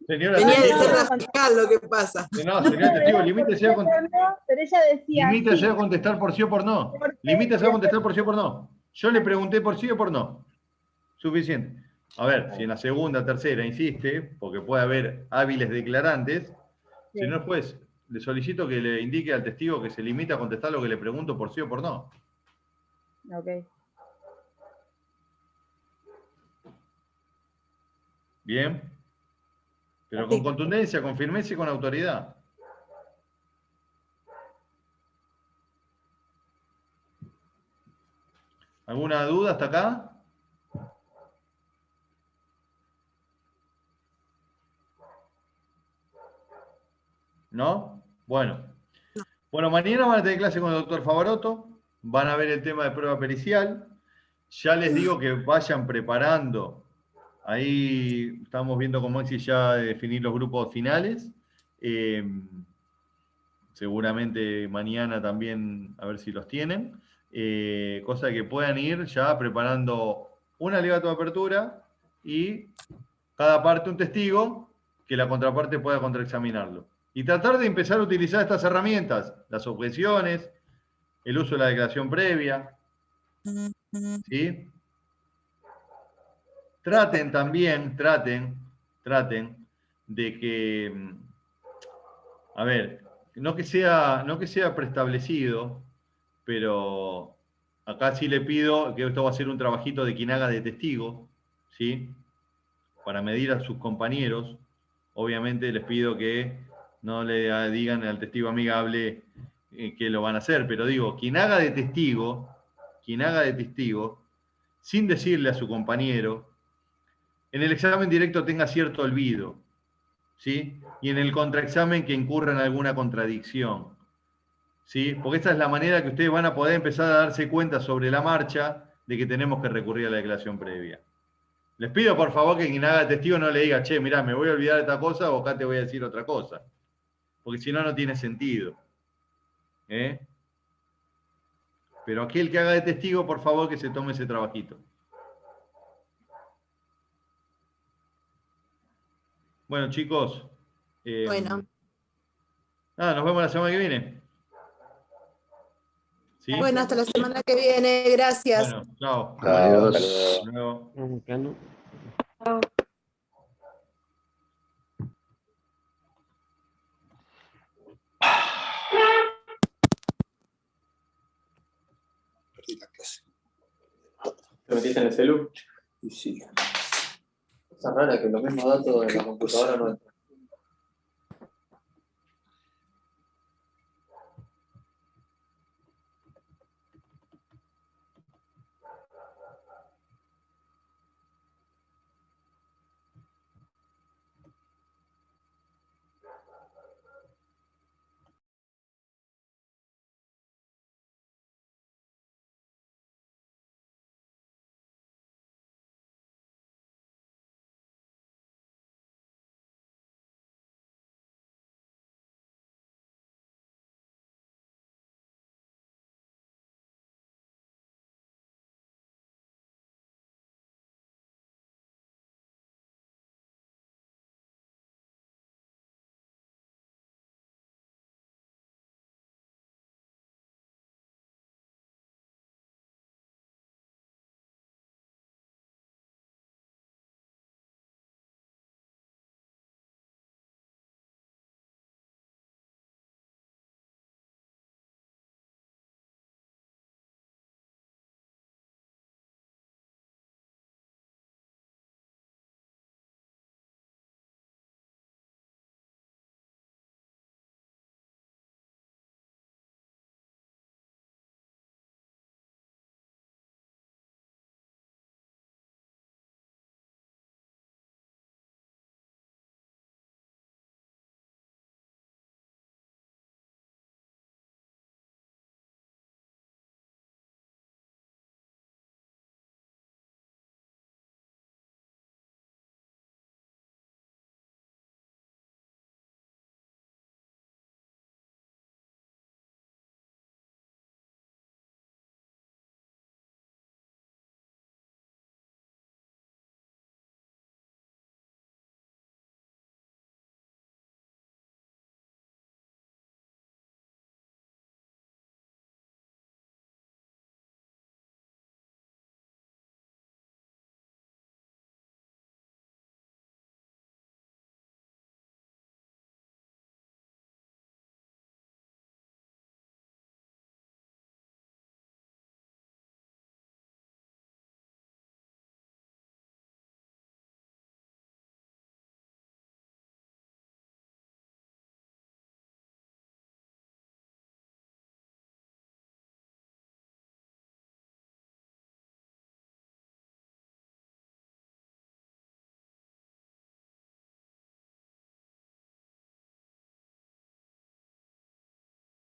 Señora Venía de testigo, ser radical lo que pasa. no, señora testigo, limítese a contestar. Pero ella decía, Limítese sí, a contestar por sí o por no. ¿por qué? Limítese a contestar por sí o por no. Yo le pregunté por sí o por no. Suficiente. A ver, si en la segunda, tercera insiste, porque puede haber hábiles declarantes, Sí. señor juez, le solicito que le indique al testigo que se limita a contestar lo que le pregunto por sí o por no. Ok. Bien. Pero con contundencia, con firmeza y con autoridad. ¿Alguna duda hasta acá? ¿No? Bueno. Bueno, mañana van a tener clase con el doctor Favaroto. Van a ver el tema de prueba pericial. Ya les digo que vayan preparando. Ahí estamos viendo con Maxi ya definir los grupos finales. Seguramente mañana también a ver si los tienen. Cosa que puedan ir ya preparando un alegato de apertura y cada parte un testigo que la contraparte pueda contraexaminarlo. Y tratar de empezar a utilizar estas herramientas, las objeciones, el uso de la declaración previa. ¿Sí? Traten de que, a ver, no que sea preestablecido, pero acá sí le pido que esto va a ser un trabajito de quien haga de testigo, ¿sí? Para medir a sus compañeros. Obviamente les pido que no le digan al testigo amigable que lo van a hacer, pero digo, quien haga de testigo, sin decirle a su compañero, en el examen directo tenga cierto olvido, ¿sí? Y en el contraexamen que incurra en alguna contradicción, ¿sí? Porque esta es la manera que ustedes van a poder empezar a darse cuenta sobre la marcha de que tenemos que recurrir a la declaración previa. Les pido por favor que quien haga de testigo no le diga, che, mirá, me voy a olvidar de esta cosa o acá te voy a decir otra cosa. Porque si no, no tiene sentido. Pero aquel que haga de testigo, por favor, que se tome ese trabajito. Bueno, chicos. Bueno. Nos vemos la semana que viene. ¿Sí? Bueno, hasta la semana que viene. Gracias. Bueno, chao. Adiós. Hasta luego. Perdí la clase. ¿Te metiste en el celu? Y sí. Cosa rara que los mismos datos de la computadora no entran.